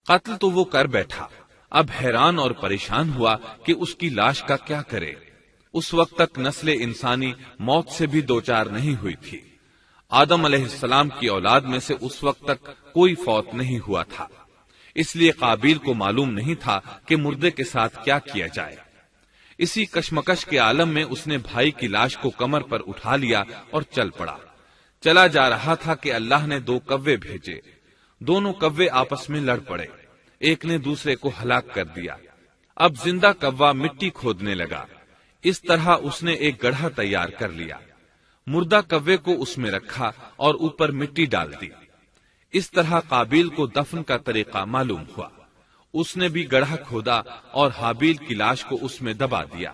قتل تو وہ کر بیٹھا، اب حیران اور پریشان ہوا کہ اس کی لاش کا کیا کرے۔ اس وقت تک نسل انسانی موت سے بھی دوچار نہیں ہوئی تھی۔ آدم علیہ السلام کی اولاد میں سے اس وقت تک کوئی فوت نہیں ہوا تھا، اس لیے قابیل کو معلوم نہیں تھا کہ مردے کے ساتھ کیا کیا جائے۔ اسی کشمکش کے عالم میں اس نے بھائی کی لاش کو کمر پر اٹھا لیا اور چل پڑا۔ چلا جا رہا تھا کہ اللہ نے 2 کوے بھیجے۔ دونوں کوے آپس میں لڑ پڑے، ایک نے دوسرے کو ہلاک کر دیا۔ اب زندہ کوا مٹی کھودنے لگا۔ اس طرح اس نے ایک گڑھا تیار کر لیا، مردہ کوے کو اس میں رکھا اور اوپر مٹی ڈال دی۔ اس طرح قابیل کو دفن کا طریقہ معلوم ہوا۔ اس نے بھی گڑھا کھودا اور حابیل کی لاش کو اس میں دبا دیا۔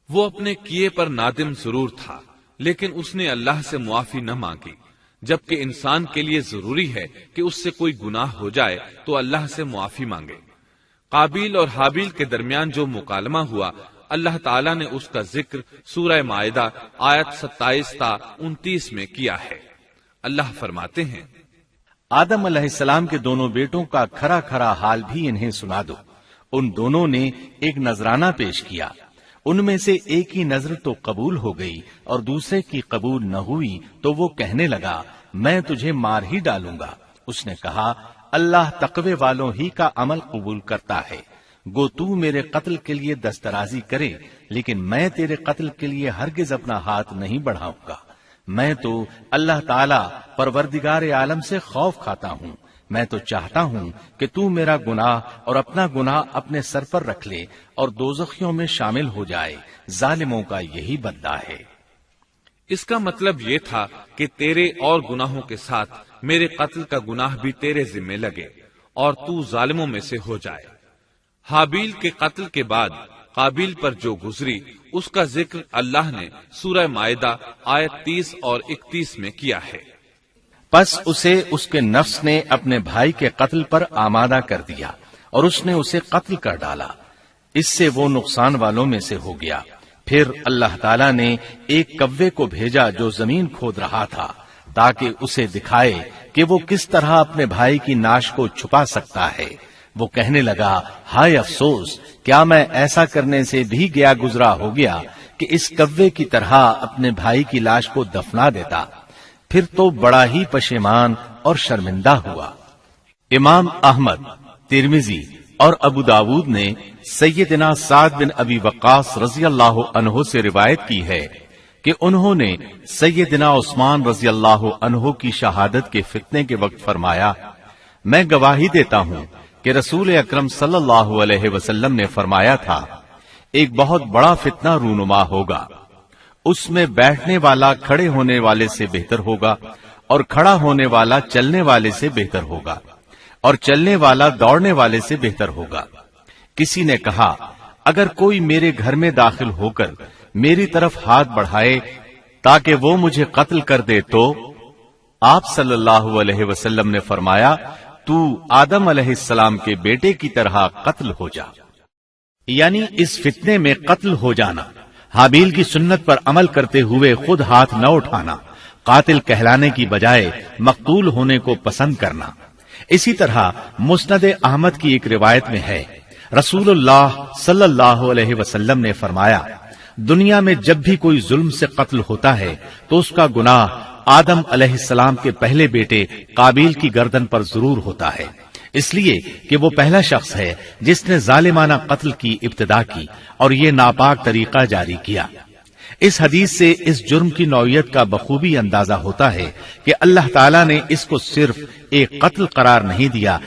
وہ اپنے کیے پر نادم ضرور تھا، لیکن اس نے اللہ سے معافی نہ مانگی، جبکہ انسان کے لیے ضروری ہے کہ اس سے کوئی گناہ ہو جائے تو اللہ سے معافی مانگے۔ قابیل اور حابیل کے درمیان جو مکالمہ ہوا، اللہ تعالیٰ نے اس کا ذکر سورہ مائدہ آیت 27 تا 29 میں کیا ہے۔ اللہ فرماتے ہیں، آدم علیہ السلام کے دونوں بیٹوں کا کھرا کھرا حال بھی انہیں سنا دو۔ ان دونوں نے ایک نذرانہ پیش کیا، ان میں سے ایک کی نذر تو قبول ہو گئی اور دوسرے کی قبول نہ ہوئی تو وہ کہنے لگا، میں تجھے مار ہی ڈالوں گا۔ اس نے کہا، اللہ تقوی والوں ہی کا عمل قبول کرتا ہے، گو تو میرے قتل کے لیے دسترازی کرے، لیکن میں تیرے قتل کے لیے ہرگز اپنا ہاتھ نہیں بڑھاؤں گا۔ میں تو اللہ تعالی پروردگار عالم سے خوف کھاتا ہوں۔ میں تو چاہتا ہوں کہ تو میرا گناہ اور اپنا گناہ اپنے سر پر رکھ لے اور دوزخیوں میں شامل ہو جائے۔ ظالموں کا یہی بدلہ ہے۔ اس کا مطلب یہ تھا کہ تیرے اور گناہوں کے ساتھ میرے قتل کا گناہ بھی تیرے ذمہ لگے اور تو ظالموں میں سے ہو جائے۔ حابیل کے قتل کے بعد قابیل پر جو گزری اس کا ذکر اللہ نے سورہ مائدہ آیت 30 اور 31 میں کیا ہے۔ پس اسے اس کے نفس نے اپنے بھائی کے قتل پر آمادہ کر دیا اور اس نے اسے قتل کر ڈالا، اس سے وہ نقصان والوں میں سے ہو گیا۔ پھر اللہ تعالیٰ نے ایک کوے کو بھیجا جو زمین کھود رہا تھا تاکہ اسے دکھائے کہ وہ کس طرح اپنے بھائی کی ناش کو چھپا سکتا ہے۔ وہ کہنے لگا، ہائے افسوس، کیا میں ایسا کرنے سے بھی گیا گزرا ہو گیا کہ اس کوے کی طرح اپنے بھائی کی لاش کو دفنا دیتا۔ پھر تو بڑا ہی پشیمان اور شرمندہ ہوا۔ امام احمد، ترمذی اور ابو داود نے سیدنا سعد بن ابی وقاص رضی اللہ عنہ سے روایت کی ہے کہ انہوں نے سیدنا عثمان رضی اللہ عنہ کی شہادت کے فتنے کے وقت فرمایا، میں گواہی دیتا ہوں کہ رسول اکرم صلی اللہ علیہ وسلم نے فرمایا تھا، ایک بہت بڑا فتنہ رونما ہوگا، اس میں بیٹھنے والا کھڑے ہونے والے سے بہتر ہوگا اور کھڑا ہونے والا چلنے والے سے بہتر ہوگا اور چلنے والا دوڑنے والے سے بہتر ہوگا۔ کسی نے کہا، اگر کوئی میرے گھر میں داخل ہو کر میری طرف ہاتھ بڑھائے تاکہ وہ مجھے قتل کر دے تو آپ صلی اللہ علیہ وسلم نے فرمایا، تو آدم علیہ السلام کے بیٹے کی طرح قتل ہو جا، یعنی اس فتنے میں قتل ہو جانا۔ حابیل کی سنت پر عمل کرتے ہوئے خود ہاتھ نہ اٹھانا، قاتل کہلانے کی بجائے مقتول ہونے کو پسند کرنا۔ اسی طرح مسند احمد کی ایک روایت میں ہے، رسول اللہ صلی اللہ علیہ وسلم نے فرمایا، دنیا میں جب بھی کوئی ظلم سے قتل ہوتا ہے تو اس کا گناہ آدم علیہ السلام کے پہلے بیٹے قابیل کی گردن پر ضرور ہوتا ہے، اس لیے کہ وہ پہلا شخص ہے جس نے ظالمانہ قتل کی ابتدا کی اور یہ ناپاک طریقہ جاری کیا۔ اس حدیث سے اس جرم کی نوعیت کا بخوبی اندازہ ہوتا ہے کہ اللہ تعالیٰ نے اس کو صرف ایک قتل قرار نہیں دیا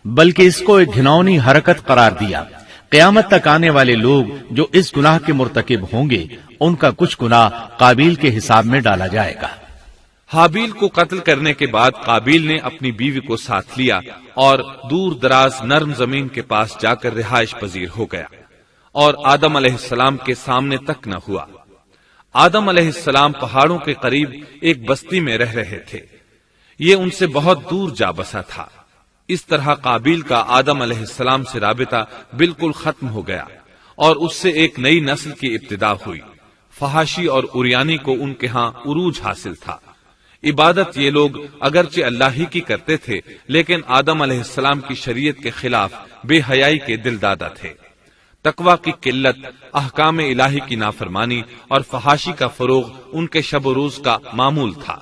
بلکہ اس کو ایک گھناؤنی حرکت قرار دیا۔ قیامت تک آنے والے لوگ جو اس گناہ کے مرتکب ہوں گے ان کا کچھ گناہ قابیل کے حساب میں ڈالا جائے گا۔ حابیل کو قتل کرنے کے بعد قابیل نے اپنی بیوی کو ساتھ لیا اور دور دراز نرم زمین کے پاس جا کر رہائش پذیر ہو گیا اور آدم علیہ السلام کے سامنے تک نہ ہوا۔ آدم علیہ السلام پہاڑوں کے قریب ایک بستی میں رہ رہے تھے، یہ ان سے بہت دور جا بسا تھا۔ اس طرح قابیل کا آدم علیہ السلام سے رابطہ بالکل ختم ہو گیا اور اس سے ایک نئی نسل کی ابتدا ہوئی۔ فحاشی اور اریانی کو ان کے ہاں عروج حاصل تھا۔ عبادت یہ لوگ اگرچہ اللہ ہی کی کرتے تھے لیکن آدم علیہ السلام کی شریعت کے خلاف بے حیائی کے دل دادا تھے۔ تقوی کی قلت، احکام الہی کی نافرمانی اور فحاشی کا فروغ ان کے شب و روز کا معمول تھا۔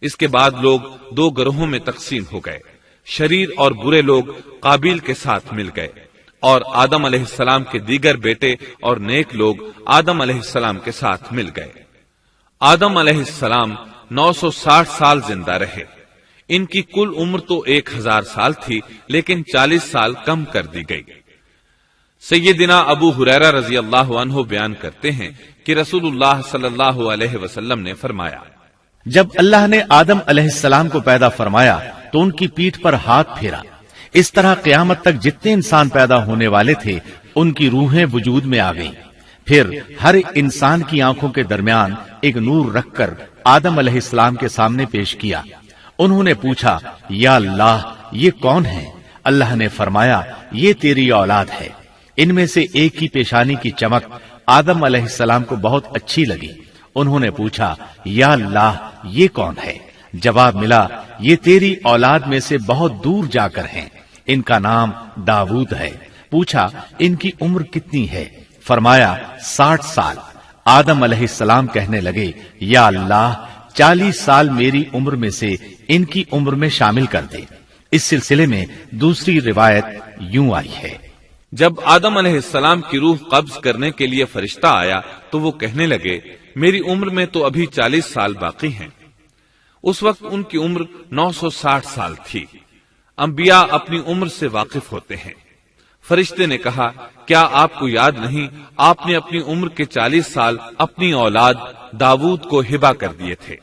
اس کے بعد لوگ دو گروہوں میں تقسیم ہو گئے، شریر اور برے لوگ قابیل کے ساتھ مل گئے اور آدم علیہ السلام کے دیگر بیٹے اور نیک لوگ آدم علیہ السلام کے ساتھ مل گئے۔ آدم علیہ السلام 960 سال زندہ رہے۔ ان کی کل عمر تو 1000 سال تھی لیکن 40 سال کم کر دی گئی۔ سیدنا ابو ہریرہ رضی اللہ عنہ بیان کرتے ہیں کہ رسول اللہ صلی اللہ علیہ وسلم نے فرمایا، جب اللہ نے آدم علیہ السلام کو پیدا فرمایا تو ان کی پیٹھ پر ہاتھ پھیرا، اس طرح قیامت تک جتنے انسان پیدا ہونے والے تھے ان کی روحیں وجود میں آ گئیں۔ پھر ہر انسان کی آنکھوں کے درمیان ایک نور رکھ کر آدم علیہ السلام کے سامنے پیش کیا۔ انہوں نے پوچھا، یا اللہ یہ کون ہے؟ اللہ نے فرمایا، یہ تیری اولاد ہے۔ ان میں سے ایک کی پیشانی کی چمک آدم علیہ السلام کو بہت اچھی لگی۔ انہوں نے پوچھا، یا اللہ یہ کون ہے؟ جواب ملا، یہ تیری اولاد میں سے بہت دور جا کر ہیں، ان کا نام داؤد ہے۔ پوچھا، ان کی عمر کتنی ہے؟ فرمایا 60 سال۔ آدم علیہ السلام کہنے لگے، یا اللہ 40 سال میری عمر میں سے ان کی عمر میں شامل کر دے۔ اس سلسلے میں دوسری روایت یوں آئی ہے، جب آدم علیہ السلام کی روح قبض کرنے کے لیے فرشتہ آیا تو وہ کہنے لگے، میری عمر میں تو ابھی 40 سال باقی ہیں۔ اس وقت ان کی عمر 960 سال تھی۔ انبیاء اپنی عمر سے واقف ہوتے ہیں۔ فرشتے نے کہا، کیا آپ کو یاد نہیں آپ نے اپنی عمر کے 40 سال اپنی اولاد داؤد کو ہبہ کر دیے تھے؟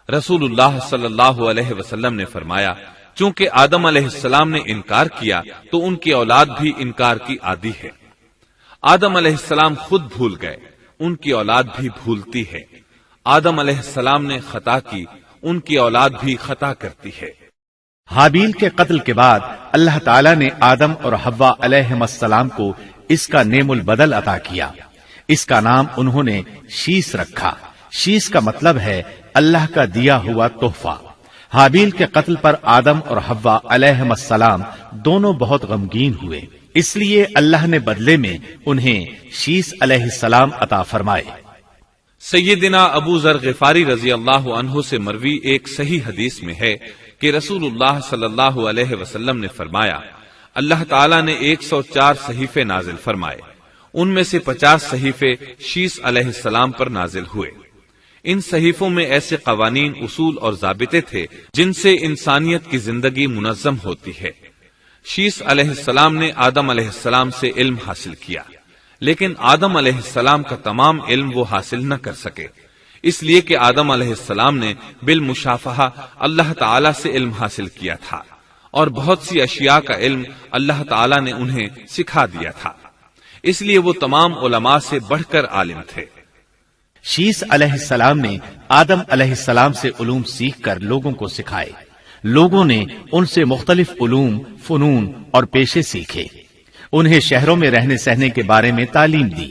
رسول اللہ صلی اللہ علیہ وسلم نے فرمایا، چونکہ آدم علیہ السلام نے انکار کیا تو ان کی اولاد بھی انکار کی عادی ہے۔ آدم علیہ السلام خود بھول گئے، ان کی اولاد بھی بھولتی ہے۔ آدم علیہ السلام نے خطا کی، ان کی اولاد بھی خطا کرتی ہے۔ حابیل کے قتل کے بعد اللہ تعالیٰ نے آدم اور حوا علیہ السلام کو اس کا نعم البدل عطا کیا۔ اس کا نام انہوں نے شیس رکھا۔ شیس کا مطلب ہے اللہ کا دیا ہوا تحفہ۔ حابیل کے قتل پر آدم اور حوا علیہ السلام دونوں بہت غمگین ہوئے، اس لیے اللہ نے بدلے میں انہیں شیس علیہ السلام عطا فرمائے۔ سیدنا ابو ذر غفاری رضی اللہ عنہ سے مروی ایک صحیح حدیث میں ہے کہ رسول اللہ صلی اللہ علیہ وسلم نے فرمایا، اللہ تعالیٰ نے 104 صحیفے نازل فرمائے، ان میں سے 50 صحیفے شیس علیہ السلام پر نازل ہوئے۔ ان صحیفوں میں ایسے قوانین، اصول اور ضابطے تھے جن سے انسانیت کی زندگی منظم ہوتی ہے۔ شیس علیہ السلام نے آدم علیہ السلام سے علم حاصل کیا، لیکن آدم علیہ السلام کا تمام علم وہ حاصل نہ کر سکے، اس لیے کہ آدم علیہ السلام نے بالمشافہہ اللہ تعالی سے علم حاصل کیا تھا اور بہت سی اشیاء کا علم اللہ تعالی نے انہیں سکھا دیا تھا، اس لیے وہ تمام علماء سے بڑھ کر عالم تھے۔ شیس علیہ السلام نے آدم علیہ السلام سے علوم سیکھ کر لوگوں کو سکھائے۔ لوگوں نے ان سے مختلف علوم، فنون اور پیشے سیکھے۔ انہیں شہروں میں رہنے سہنے کے بارے میں تعلیم دی۔